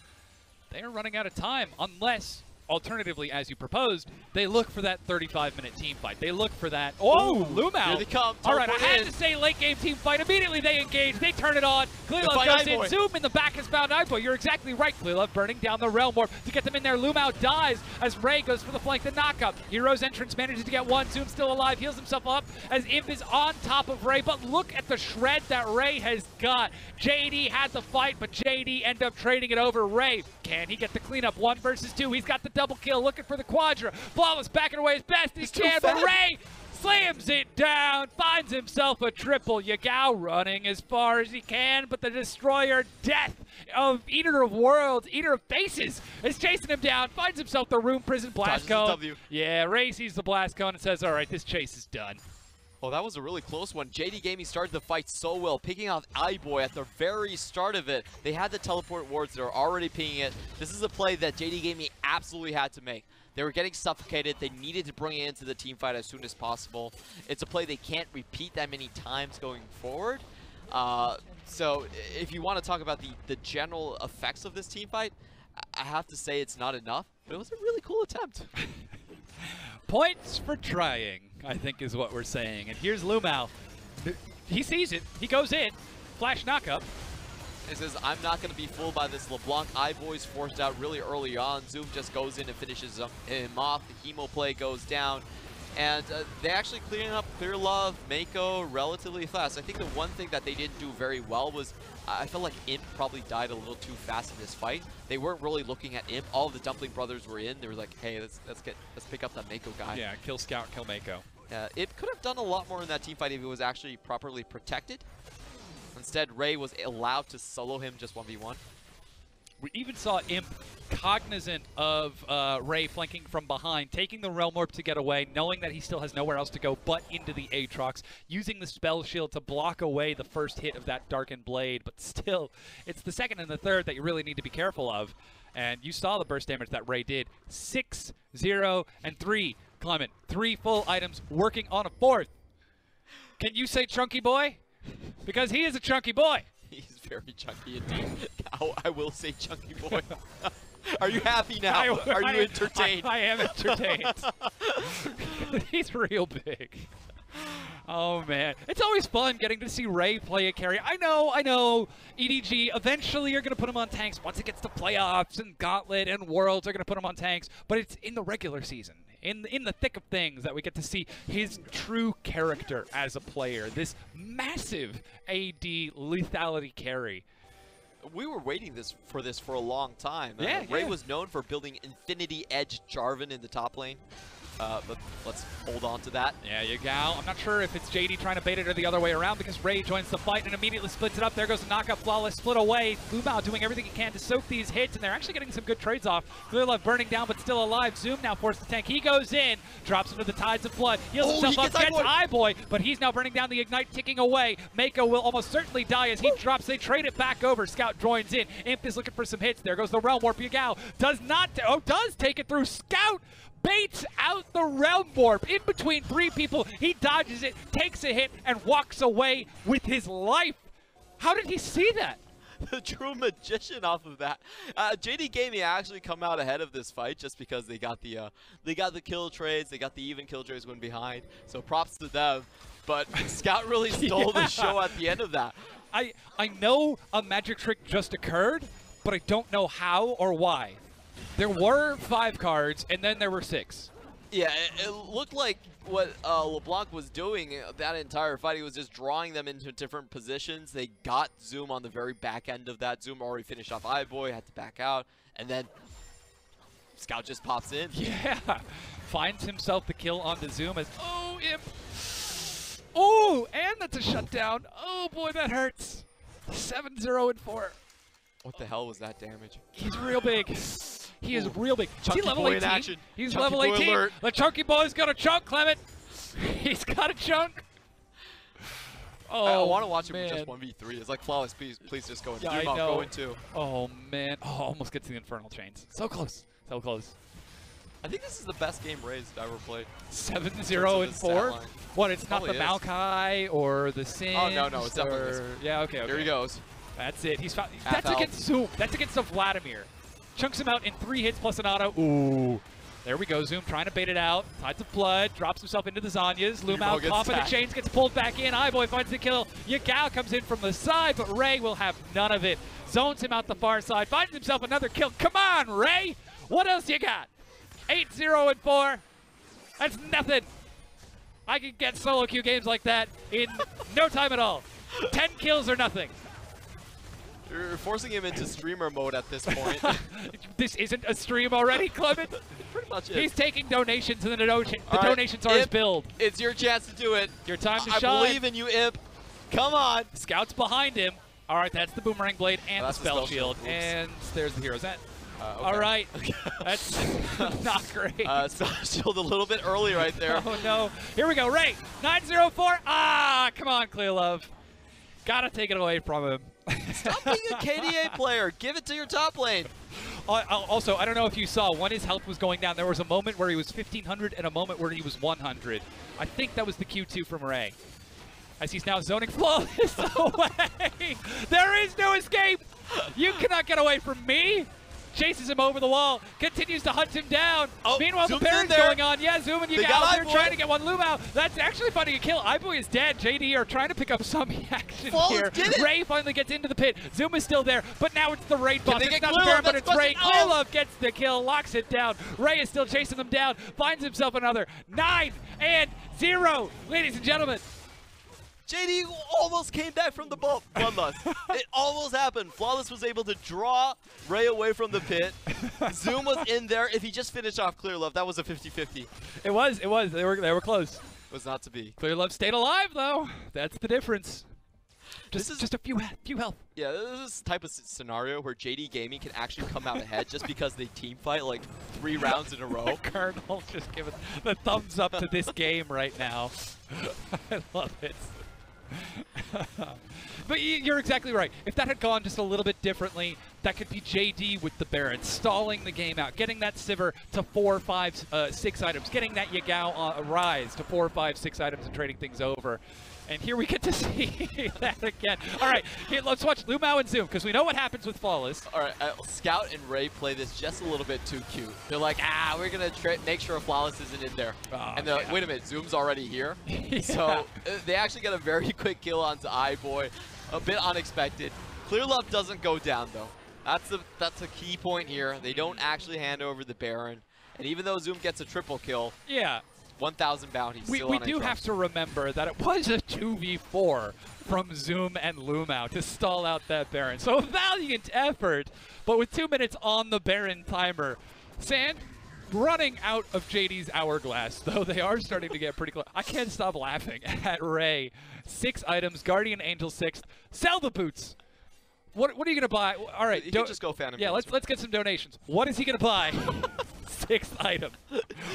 they are running out of time, unless, alternatively, as you proposed, they look for that 35-minute team fight. They look for that. Oh, LvMao. Here they come. All right, I had to say late game team fight. Immediately they engage. They turn it on. Clearlove goes in. Zoom in the back has found iBoy. You're exactly right, Clearlove. Burning down the Realm Warp to get them in there. LvMao dies as Ray goes for the flank, the knockup. Hero's entrance manages to get one. Zoom still alive. Heals himself up as Imp is on top of Ray. But look at the shred that Ray has got. JD had the fight, but JD ended up trading it over. Ray, can he get the cleanup? 1 versus 2. He's got the double kill. Looking for the quadra. Flawless backing away as best he can, but Ray slams it down, finds himself a triple. Yagao running as far as he can, but the destroyer death of Eater of Worlds, Eater of Faces, is chasing him down, finds himself the Room Prison Blast Cone. Yeah, Ray sees the Blast Cone and says, all right, this chase is done. Oh, that was a really close one. JD Gaming started the fight so well, picking off iBoy at the very start of it. They had the teleport wards. They were already pinging it. This is a play that JD Gaming absolutely had to make. They were getting suffocated. They needed to bring it into the team fight as soon as possible. It's a play they can't repeat that many times going forward. So if you want to talk about the general effects of this team fight, I have to say it's not enough, but it was a really cool attempt. Points for trying, I think is what we're saying. And here's LvMao. He sees it. He goes in. Flash knockup. He says, I'm not going to be fooled by this LeBlanc. iBoy's forced out really early on. Zoom just goes in and finishes him off. The Hemo play goes down. And they actually clearing up Clearlove, Meiko relatively fast. I think the one thing that they didn't do very well was I felt like Imp probably died a little too fast in this fight. They weren't really looking at Imp. All of the Dumpling brothers were in. They were like, hey, let's pick up that Meiko guy. Yeah, kill Scout, kill Meiko. It could have done a lot more in that team fight if it was actually properly protected. Instead, Ray was allowed to solo him just 1v1. We even saw Imp cognizant of Ray flanking from behind, taking the Realm Warp to get away, knowing that he still has nowhere else to go but into the Aatrox, using the Spell Shield to block away the first hit of that Darkened Blade, but still, it's the second and the third that you really need to be careful of. And you saw the burst damage that Ray did. 6, 0, and 3. Clement, 3 full items working on a 4th. Can you say chunky boy? Because he is a chunky boy. He's very chunky indeed. I will say chunky boy. Are you happy now? Are you entertained? I am entertained. He's real big. Oh, man. It's always fun getting to see Ray play a carry. I know. EDG, eventually you're going to put him on tanks. Once it gets to playoffs and Gauntlet and Worlds, they're going to put him on tanks. But it's in the regular season, in the thick of things, that we get to see his true character as a player. This massive AD lethality carry. We were waiting for this for a long time. Ray was known for building Infinity Edge Jarvan in the top lane. But let's hold on to that. Yeah, Yagao. I'm not sure if it's JD trying to bait it or the other way around, because Ray joins the fight and immediately splits it up. There goes the knockup, Flawless split away. LvMao doing everything he can to soak these hits, and they're actually getting some good trades off. Clearlove burning down, but still alive. Zoom now forced to tank. He goes in, drops into the Tides of Blood, heals himself up, gets iBoy, but he's now burning down the Ignite, ticking away. Meiko will almost certainly die as he drops. They trade it back over. Scout joins in. Imp is looking for some hits. There goes the Realm Warp. Yagao does take it through. Scout baits out the Realm Warp in between 3 people. He dodges it, takes a hit, and walks away with his life. How did he see that? The true magician off of that. JD Gaming actually come out ahead of this fight just because they got the kill trades, they got the even kill trades when behind. So props to them. But Scout really stole the show at the end of that. I know a magic trick just occurred, but I don't know how or why. There were 5 cards, and then there were 6. Yeah, it looked like what LeBlanc was doing that entire fight. He was just drawing them into different positions. They got Zoom on the very back end of that. Zoom already finished off iBoy, had to back out, And then Scout just pops in. Yeah. Finds himself the kill on the Zoom as, oh, Imp. Oh, and that's a shutdown. Oh, boy, that hurts. 7-0 and 4. What the hell was that damage? He's real big. He is real big. Chunky Is he level boy 18? in action. He's Chunky level boy 18. alert. The chunky boy's got a chunk, Clement. He's got a chunk. Oh, I want to watch him man. with just 1v3. It's like flawless. Please just go in. Yeah, I know. Go in 2. Oh, man. Oh, almost gets to the Infernal Chains. So close. So close. I think this is the best game Ryze I've ever played. 7-0 and 4? What, it's not the Maokai or the Sin? Oh, no, it's definitely this. Yeah, okay. Here he goes. That's it. He's that's health. against Zoom. That's against the Vladimir. Chunks him out in 3 hits plus an auto. Ooh. There we go. Zoom trying to bait it out. Tides of Blood. Drops himself into the Zanyas. LvMao off of the chains. Gets pulled back in. iBoy finds the kill. Yagao comes in from the side, but Ray will have none of it. Zones him out the far side. Finds himself another kill. Come on, Ray. What else you got? 8-0 and 4. That's nothing. I can get solo queue games like that in no time at all. 10 kills or nothing. You're forcing him into streamer mode at this point. This isn't a stream already, Clement. Pretty much He's taking donations, and the donations are his build. It's your chance to do it. Your time to shine. I believe in you, Imp. Come on. Scout's behind him. All right, that's the Boomerang Blade and the Spell Shield. Oops. And there's the Hero's End. Okay. All right. That's not great. Spell Shield a little bit early right there. Oh, no. Here we go. Ray, 9-0-4. Ah, come on, Clearlove. Gotta take it away from him. Stop being a KDA player. Give it to your top lane. Also, I don't know if you saw, when his health was going down, there was a moment where he was 1,500 and a moment where he was 100. I think that was the Q2 from Ray. As he's now zoning flawless away. There is no escape. You cannot get away from me. Chases him over the wall, continues to hunt him down. Oh, meanwhile, the Baron's going on. Yeah, Zoom and Yagao, they're trying to get one LvMao. That's actually finding a kill. iBoy is dead. JD are trying to pick up some action here. Ray finally gets into the pit. Zoom is still there, but now it's the raid boss. It's not the Baron, but it's Ray. Clearlove gets the kill, locks it down. Ray is still chasing them down, finds himself another 9-0, ladies and gentlemen. JD almost came back from the bloodlust. It almost happened. Flawless was able to draw Ray away from the pit. Zoom was in there. If he just finished off Clearlove, that was a 50-50. It was. They were close. It was not to be. Clearlove stayed alive, though. That's the difference. Just a few health. Yeah, this is the type of scenario where JD Gaming can actually come out ahead just because they team fight like 3 rounds in a row. Colonel just giving the thumbs up to this game right now. I love it. But you're exactly right. If that had gone just a little bit differently, that could be JD with the Baron, stalling the game out, getting that Sivir to 4, 5, 6 items, getting that Yagao Ryze to 4, 5, 6 items and trading things over. And here we get to see that again. All right, let's watch LvMao and Zoom, because we know what happens with Flawless. All right, Scout and Ray play this just a little bit too cute. They're like, we're going to make sure Flawless isn't in there. Oh, and they're like, wait a minute, Zoom's already here? Yeah. So they actually got a very quick kill onto iBoy. A bit unexpected. Clearlove doesn't go down, though. That's a key point here. They don't actually hand over the Baron. And even though Zoom gets a triple kill, 1,000 bounties. We do have to remember that it was a 2v4 from Zoom and LvMao to stall out that Baron. So a valiant effort, but with 2 minutes on the Baron timer. Sand running out of JD's hourglass, though they are starting to get pretty close. I can't stop laughing at Ray. 6 items, Guardian Angel 6th. Sell the boots. What are you gonna buy? All right, you can just go Phantom. Yeah, let's get some donations. What is he gonna buy? 6th item.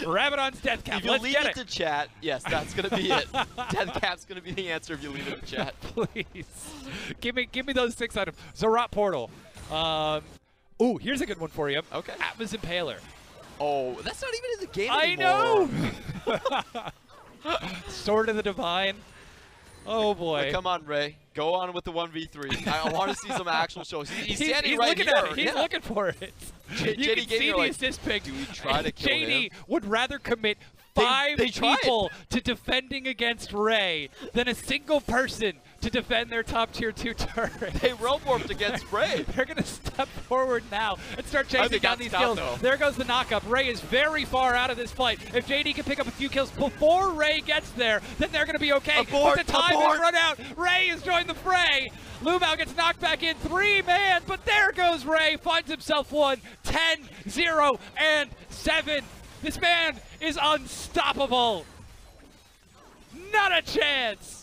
Rabadon's Death Cap. If you leave it to chat, yes, that's gonna be it. Death Cap's gonna be the answer if you leave it to chat. Please, give me those 6 items. Zorat Portal. Ooh, here's a good one for you. Okay. Atma's Impaler. Oh, that's not even in the game anymore. I know. Sword of the Divine. Oh boy. But come on, Ray. Go on with the 1v3. I want to see some actual shows. He's standing right here. At it. He's looking for it. You can see the like, assist pick. Do we try to kill him? JD would rather commit 5 people to defending against Ray than a single person to defend their top tier 2 turret. They roam-warped against Ray. They're going to step forward now and start chasing down these kills. There goes the knockup. Ray is very far out of this fight. If JD can pick up a few kills before Ray gets there, then they're going to be okay. Abort, but the time has run out. Ray has joined the fray. LvMao gets knocked back in. 3-man, but there goes Ray. Finds himself one. 10, 0, and 7. This man is unstoppable. Not a chance.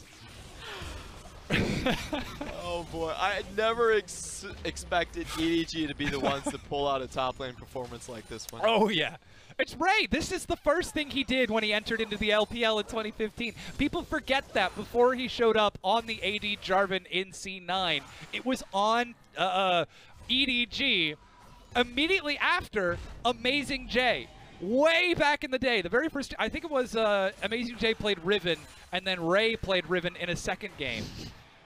Oh boy, I never expected EDG to be the ones to pull out a top lane performance like this one. Oh yeah. It's Ray. This is the first thing he did when he entered into the LPL in 2015. People forget that before he showed up on the AD Jarvan in C9, it was on EDG immediately after Amazing J. Way back in the day, the very first, I think it was Amazing J played Riven, and then Ray played Riven in a second game.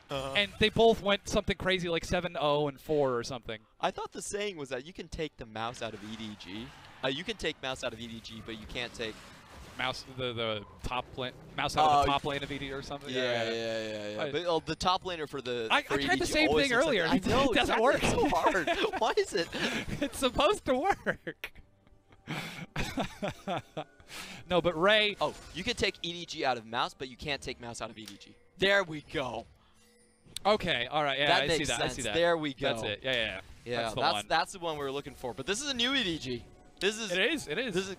And they both went something crazy like 7-0 and 4 or something. I thought the saying was that you can take the mouse out of EDG. You can take mouse out of EDG, but you can't take mouse the top lane, mouse out of the top lane of EDG or something. Yeah. But the top laner for the I tried the same thing earlier. I know, it doesn't work. It's so hard. Why is it? It's supposed to work. No, but Ray. Oh, you can take EDG out of mouse, but you can't take mouse out of EDG. There we go. Okay, all right, yeah, that makes sense. I see that. There we go. That's it. Yeah. That's the one we were looking for. But this is a new EDG. This is. It is. This is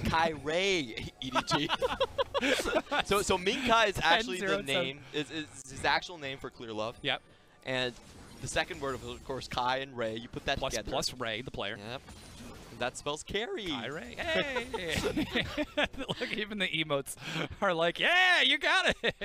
Kai-Ray EDG. so Minkai is actually the name. Is his actual name for Clearlove. Yep. And the second word of course, Kai and Ray. You put that together. Plus Ray, the player. Yep. And that spells carry. Kai-Ray. Hey. Look, even the emotes are like, yeah, you got it.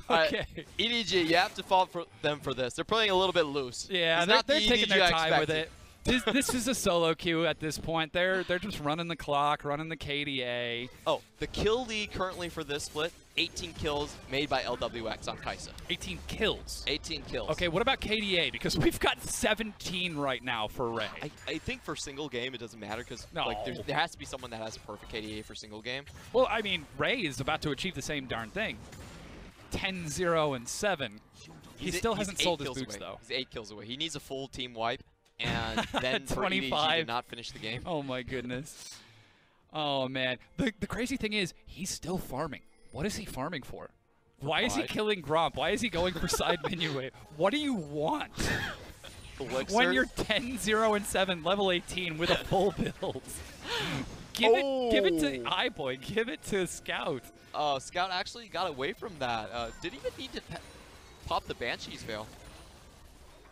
Okay. EDG, you have to fault for them for this. They're playing a little bit loose. Yeah, they're taking their time with it. This is a solo queue at this point. They're just running the clock, running the KDA. Oh, the kill lead currently for this split, 18 kills made by LWX on Kai'Sa. 18 kills? 18 kills. Okay, what about KDA? Because we've got 17 right now for Ray. I think for single game it doesn't matter because there has to be someone that has a perfect KDA for single game. Well, I mean, Ray is about to achieve the same darn thing. 10, 0, and 7. He still hasn't sold his boots, though. He's 8 kills away. He needs a full team wipe, and then for 25 EDG to not finish the game. Oh, my goodness. Oh, man. The crazy thing is, he's still farming. What is he farming for? Why is he killing Gromp? Why is he going for side menu wave? What do you want? When you're 10, 0, and 7, level 18 with a full build. Give it to iBoy. Give it to Scout. Scout actually got away from that. Didn't even need to pop the Banshee's Veil.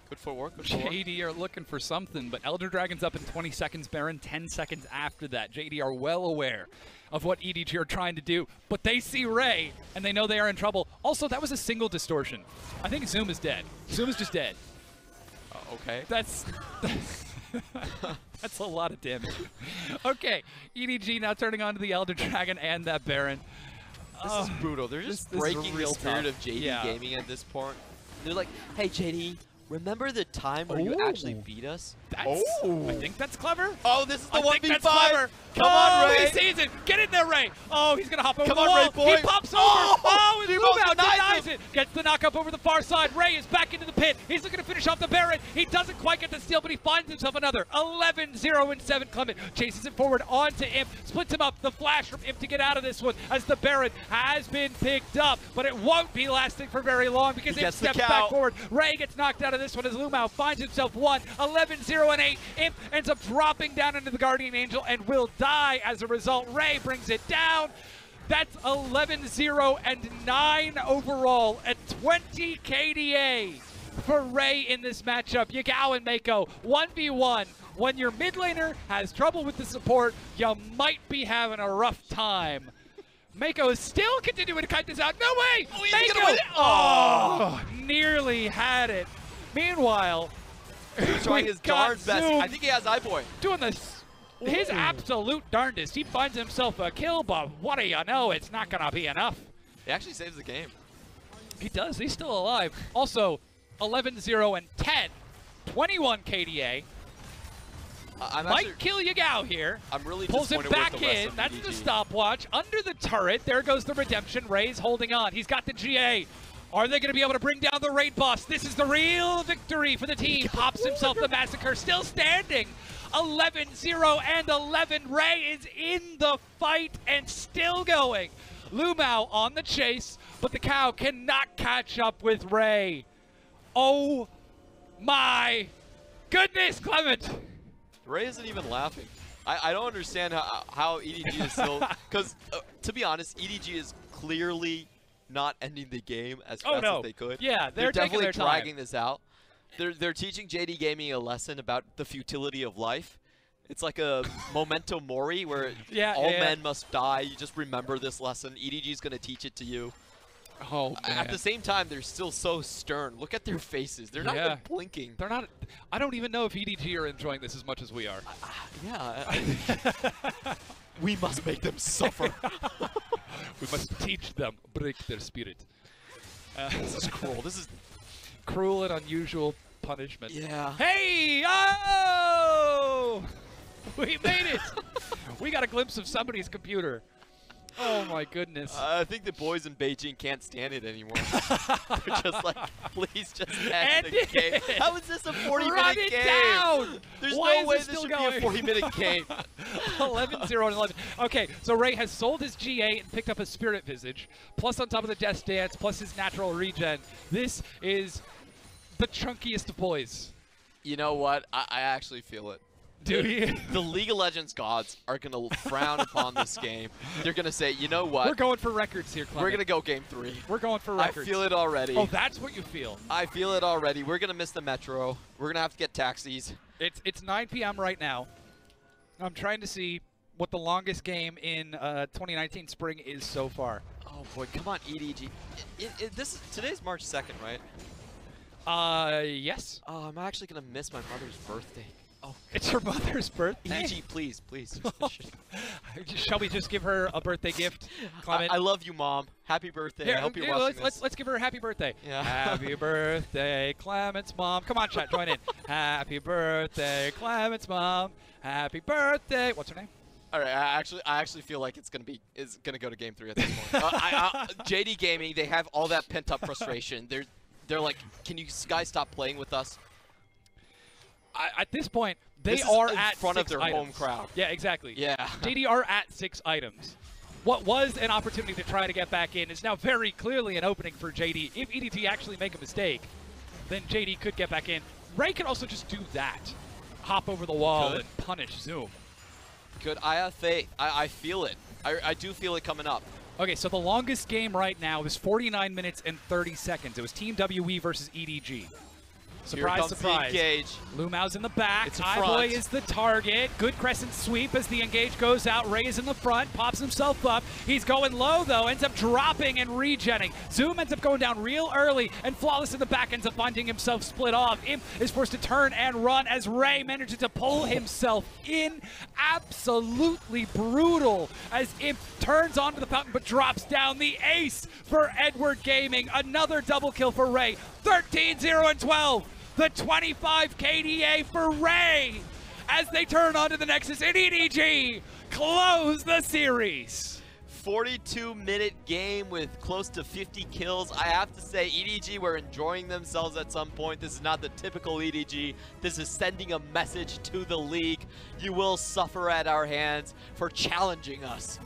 Good footwork, good footwork. JD are looking for something, but Elder Dragon's up in 20 seconds, Baron 10 seconds after that. JD are well aware of what EDG are trying to do, but they see Ray, and they know they are in trouble. Also, that was a single distortion. I think Zoom is dead. Zoom is just dead. Okay. That's a lot of damage. Okay, EDG now turning on to the Elder Dragon and that Baron. This is brutal. They're just breaking the spirit of JD gaming at this point. They're like, hey, JD, remember the time where you actually beat us? I think that's clever. Oh, this is the 1v5. I think that's clever. Come on, Ray. He sees it. Get in there, Ray. Oh, he's going to hop over the wall. Ray, boy. He pops over. Oh, and LvMao denies it. Gets the knock-up over the far side. Ray is back into the pit. He's looking to finish off the Baron. He doesn't quite get the steal, but he finds himself another. 11, 0, and 7. Clement chases it forward onto Imp. Splits him up. The flash from Imp to get out of this one as the Baron has been picked up, but it won't be lasting for very long because Imp steps back forward. Ray gets knocked out of this one as LvMao finds himself 1, 11, 0, and 8. Imp ends up dropping down into the Guardian Angel and will die as a result. Ray brings it down. That's 11, 0, and 9 overall at 20 KDA for Ray in this matchup. Yagao and Meiko, 1v1. When your mid laner has trouble with the support, you might be having a rough time. Meiko is still continuing to kite this out. No way! Oh, Meiko! Oh, nearly had it. Meanwhile, he's trying his darn best. I think he has iBoy. Doing his absolute darndest. He finds himself a kill, but what do you know? It's not going to be enough. He actually saves the game. He does. He's still alive. Also, 11, 0, and 10. 21 KDA. Might kill Yagao here. I'm really pulls him disappointed back with the rest in. of That's EDG. the stopwatch. Under the turret, there goes the redemption. Ray's holding on. He's got the GA. Are they going to be able to bring down the raid boss? This is the real victory for the team. Pops himself the massacre, still standing. 11-0 and 11. Ray is in the fight and still going. LvMao on the chase, but the cow cannot catch up with Ray. Oh my goodness, Clement. Ray isn't even laughing. I don't understand how EDG is still, because to be honest, EDG is clearly not ending the game as fast as they could. Yeah, they're definitely taking their dragging time. this out. They're teaching JD Gaming a lesson about the futility of life. It's like a memento mori where all men must die. You just remember this lesson. EDG is going to teach it to you. Oh, man. At the same time, they're still so stern. Look at their faces. They're not even blinking. They're not. I don't even know if EDG are enjoying this as much as we are. We must make them suffer. We must teach them, break their spirit. This is cruel. This is cruel and unusual punishment. Yeah. Hey! Oh! We made it! We got a glimpse of somebody's computer. Oh my goodness. I think the boys in Beijing can't stand it anymore. They're just like, please just end the game. How is this a 40-minute game? Down! There's Why no way this this should going? be a 40-minute game. 11-0 and 11. Okay, so Ray has sold his GA and picked up a Spirit Visage, plus on top of the Death Dance, plus his natural regen. This is the chunkiest of boys. You know what? I actually feel it. Do you? The League of Legends gods are going to frown upon this game. They're going to say, you know what? We're going for records here, Clement. We're going to go game 3. We're going for records. I feel it already. Oh, that's what you feel. I feel it already. We're going to miss the metro. We're going to have to get taxis. It's 9 p.m. right now. I'm trying to see what the longest game in 2019 spring is so far. Oh, boy. Come on, EDG. Today's March 2nd, right? Yes. Oh, I'm actually going to miss my mother's birthday. Oh, it's her mother's birthday. EDG, please. Shall we just give her a birthday gift, Clement? I love you, Mom. Happy birthday. Here, I hope you're watching this. Let's give her a happy birthday. Yeah. Happy birthday, Clement's mom. Come on, chat, join in. Happy birthday, Clement's mom. Happy birthday. What's her name? All right, I actually feel like it's gonna go to game 3 at this point. JD Gaming, they have all that pent up frustration. They're like, can you guys stop playing with us? At this point, they this are is at in front of their items. home crowd. Yeah, exactly. Yeah. JD are at 6 items. What was an opportunity to try to get back in is now very clearly an opening for JD. If EDG actually make a mistake, then JD could get back in. Ray could also just do that. Hop over the wall and punish Zoom. Good. I have faith. I feel it. I do feel it coming up. Okay, so the longest game right now is 49 minutes and 30 seconds. It was Team WE versus EDG. Surprise, surprise. LvMao's in the back. iBoy is the target. Good crescent sweep as the engage goes out. Ray is in the front, pops himself up. He's going low, though, ends up dropping and regenning. Zoom ends up going down real early, and Flawless in the back ends up finding himself split off. Imp is forced to turn and run as Ray manages to pull himself in. Absolutely brutal as Imp turns onto the fountain but drops down. The ace for Edward Gaming. Another double kill for Ray. 13-0 and 12. The 25 KDA for Ray as they turn onto the Nexus and EDG close the series. 42-minute game with close to 50 kills. I have to say, EDG were enjoying themselves at some point. This is not the typical EDG. This is sending a message to the league. You will suffer at our hands for challenging us.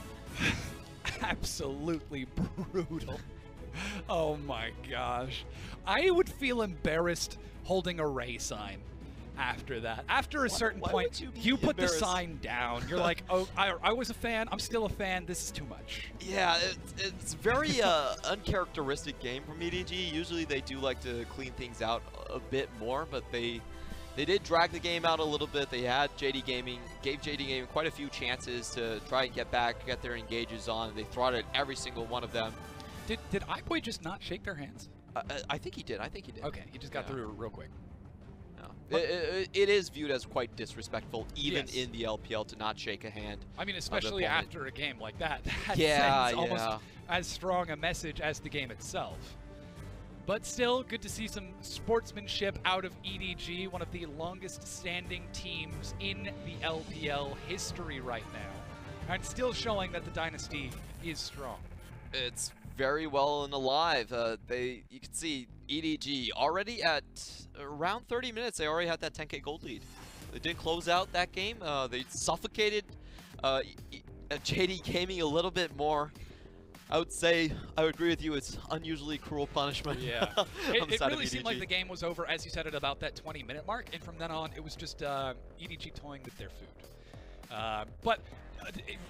Absolutely brutal. Oh my gosh. I would feel embarrassed holding a Ray sign after that. After a certain point, you put the sign down. You're like, oh, I was a fan. I'm still a fan. This is too much. Yeah, it's very uncharacteristic game from EDG. Usually they do like to clean things out a bit more, but they did drag the game out a little bit. They had JD Gaming, gave JD Gaming quite a few chances to try and get back, get their engages on. They throttled every single one of them. Did iBoy just not shake their hands? I think he did. Okay, he just got through real quick. No. It is viewed as quite disrespectful, even in the LPL, to not shake a hand. I mean, especially after a game like that. That yeah, sends almost as strong a message as the game itself. But still, good to see some sportsmanship out of EDG, one of the longest-standing teams in the LPL history right now, and still showing that the dynasty is strong. It's very well and alive. You can see EDG already at around 30 minutes. They already had that 10K gold lead. They did close out that game. They suffocated JD Gaming a little bit more. I would say, I would agree with you, it's unusually cruel punishment. Yeah. It really seemed like the game was over, as you said, at about that 20-minute mark, and from then on, it was just EDG toying with their food. But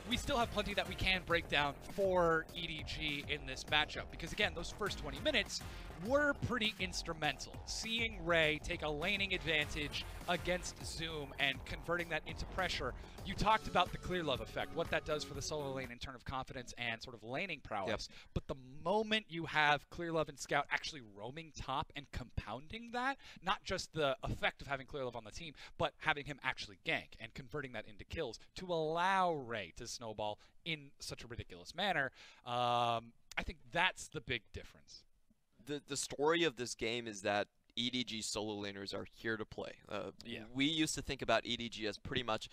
we still have plenty that we can break down for EDG in this matchup, because again, those first 20 minutes were pretty instrumental. Seeing Ray take a laning advantage against Zoom and converting that into pressure. You talked about the Clearlove effect, what that does for the solo lane in terms of confidence and sort of laning prowess. Yep. But the moment you have Clearlove and Scout actually roaming top and compounding that, not just the effect of having Clearlove on the team, but having him actually gank and converting that into kills to allow Ray to snowball in such a ridiculous manner, I think that's the big difference. The story of this game is that EDG solo laners are here to play. We used to think about EDG as pretty much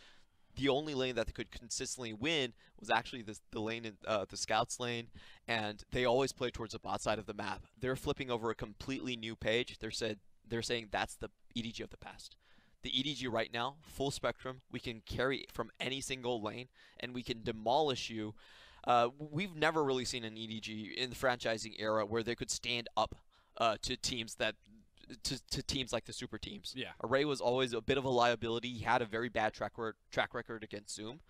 the only lane that they could consistently win was actually the lane in the Scouts lane, and they always play towards the bot side of the map. They're flipping over a completely new page. They're saying that's the EDG of the past. The EDG right now, full spectrum, we can carry from any single lane, and we can demolish you. We've never really seen an EDG in the franchising era where they could stand up to teams that to teams like the super teams. Yeah. Array was always a bit of a liability. He had a very bad track record against Zoom.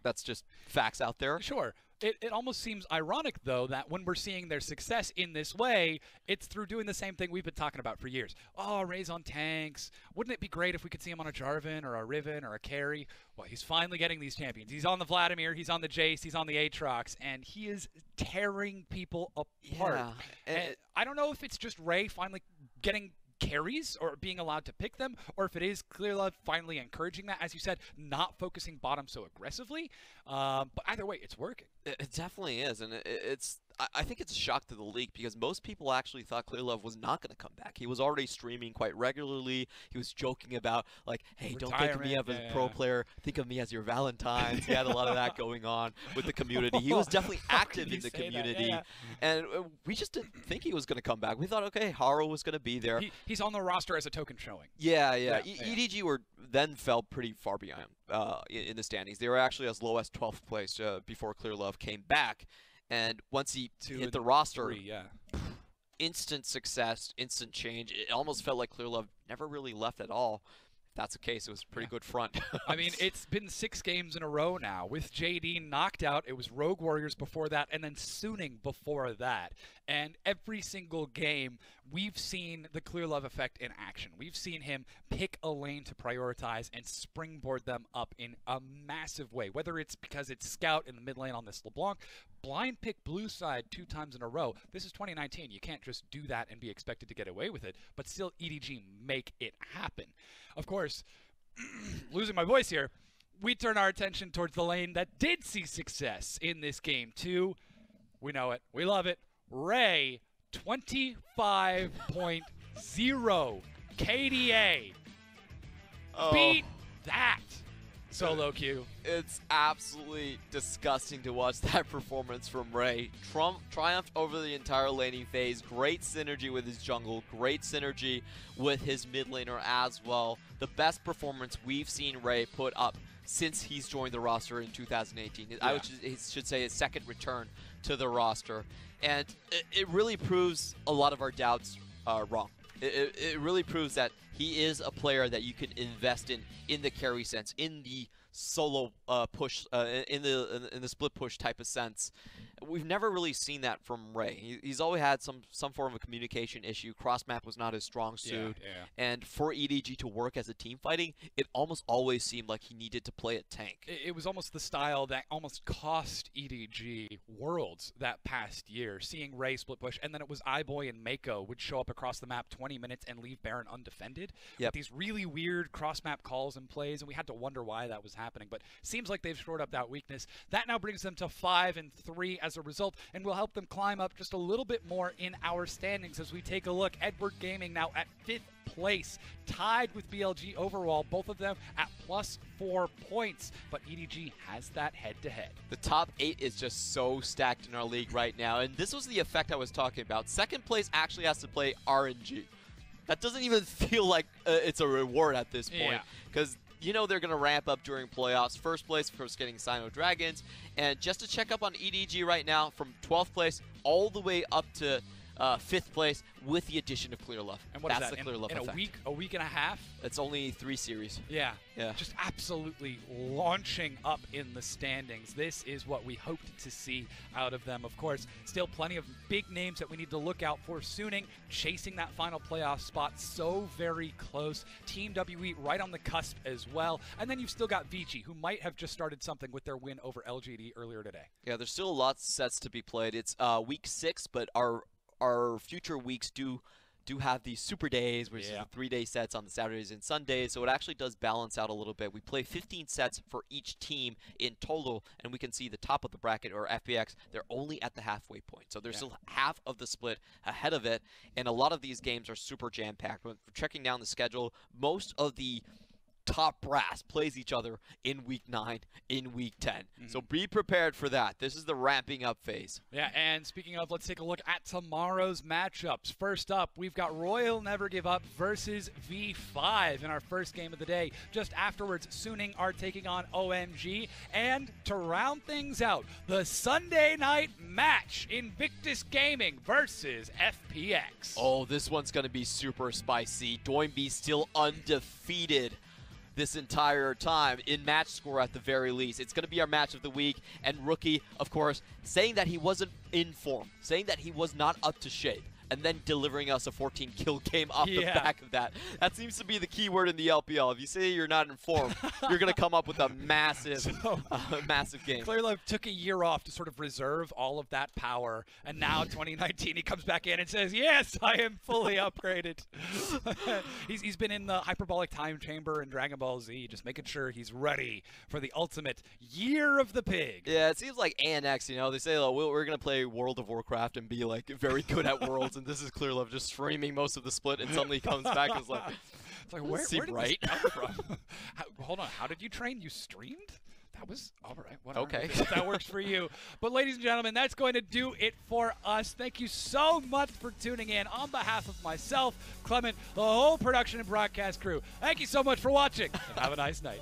That's just facts out there. Sure. It almost seems ironic, though, that when we're seeing their success in this way, it's through doing the same thing we've been talking about for years. Oh, Ray's on tanks. Wouldn't it be great if we could see him on a Jarvan or a Riven or a carry? Well, he's finally getting these champions. He's on the Vladimir, he's on the Jace, he's on the Aatrox, and he is tearing people apart. Yeah. And I don't know if it's just Ray finally getting carries or being allowed to pick them, or if it is Clearlove finally encouraging that, as you said, not focusing bottom so aggressively. But either way, it's working. It definitely is, and I think it's a shock to the league because most people actually thought Clearlove was not going to come back. He was already streaming quite regularly. He was joking about, like, hey, don't think of me as a pro player. Think of me as your Valentine's. He had a lot of that going on with the community. He was definitely active in the community. And we just didn't think he was going to come back. We thought, okay, Haro was going to be there. He's on the roster as a token showing. Yeah. EDG then fell pretty far behind in the standings. They were actually as low as 12th place before Clearlove came back. And once he hit the roster, instant success, instant change. It almost felt like Clearlove never really left at all. If that's the case, it was a pretty good front. I mean, it's been 6 games in a row now. With JD knocked out, it was Rogue Warriors before that, and then Suning before that. And every single game, we've seen the Clearlove effect in action. We've seen him pick a lane to prioritize and springboard them up in a massive way, whether it's because it's Scout in the mid lane on this LeBlanc, blind pick blue side 2 times in a row. This is 2019. You can't just do that and be expected to get away with it, but still EDG make it happen. Of course, losing my voice here, we turn our attention towards the lane that did see success in this game too. We know it. We love it. Ray, 25.0 KDA. Beat that. Solo queue. It's absolutely disgusting to watch that performance from Ray. Triumphed over the entire laning phase. Great synergy with his jungle. Great synergy with his mid laner as well. The best performance we've seen Ray put up since he's joined the roster in 2018. Yeah. I should say his second return to the roster. And it really proves a lot of our doubts wrong. It really proves that he is a player that you can invest in the carry sense, in the solo push, in the split push type of sense. We've never really seen that from Ray. He's always had some form of communication issue. Cross map was not his strong suit. And for EDG to work as a team fighting, it almost always seemed like he needed to play a tank. It was almost the style that almost cost EDG Worlds that past year, seeing Ray split push, and then it was iBoy and Meiko would show up across the map 20 minutes and leave Baron undefended. With these really weird cross map calls and plays, and we had to wonder why that was happening. But seems like they've shored up that weakness. That now brings them to 5-3 as as a result, and will help them climb up just a little bit more in our standings as we take a look. Edward Gaming now at 5th place, tied with BLG overall, both of them at +4 points, but EDG has that head-to-head. The top 8 is just so stacked in our league right now, and this was the effect I was talking about. 2nd place actually has to play RNG. That doesn't even feel like it's a reward at this point, because you know they're going to ramp up during playoffs. 1st place, of course, getting Sino Dragons, and just to check up on EDG right now, from 12th place all the way up to 5th place with the addition of Clearlove. And what That's is that, the Clearlove effect. a week and a half? It's only 3 series. Yeah. Yeah. Just absolutely launching up in the standings. This is what we hoped to see out of them. Of course, still plenty of big names that we need to look out for. Suning chasing that final playoff spot so very close. Team WE right on the cusp as well. And then you've still got Vici, who might have just started something with their win over LGD earlier today. Yeah, there's still lots of sets to be played. It's week 6, but our future weeks do have these super days, which is the 3-day sets on the Saturdays and Sundays, so it actually does balance out a little bit. We play 15 sets for each team in total, and we can see the top of the bracket, or FPX, they're only at the halfway point. So there's still half of the split ahead of it, and a lot of these games are super jam-packed. When we're checking down the schedule, most of the top brass plays each other in week 9, in week 10. So be prepared for that. This is the ramping up phase. Yeah, and speaking of, let's take a look at tomorrow's matchups. First up, we've got Royal Never Give Up versus V5 in our first game of the day. Just afterwards, Suning are taking on OMG. And to round things out, the Sunday night match, Invictus Gaming versus FPX. Oh, this one's going to be super spicy. Doinby still undefeated this entire time in match score at the very least. It's going to be our match of the week, and Rookie, of course, saying that he wasn't in form, saying that he was not up to shape, and then delivering us a 14-kill game off the back of that. That seems to be the key word in the LPL. If you say you're not in form, you're going to come up with a massive, massive game. Clearlove took a year off to sort of reserve all of that power, and now 2019 he comes back in and says, yes, I am fully upgraded. he's been in the hyperbolic time chamber in Dragon Ball Z, just making sure he's ready for the ultimate year of the pig. Yeah, it seems like ANX, you know, they say, oh, we're going to play World of Warcraft and be like very good at Worlds. And this is Clearlove just streaming most of the split, and suddenly comes back and is like, it's like where did this come from? Hold on, how did you train? You streamed? That was all right. Whatever. Okay. If that works for you. But ladies and gentlemen, that's going to do it for us. Thank you so much for tuning in. On behalf of myself, Clement, the whole production and broadcast crew, thank you so much for watching, and have a nice night.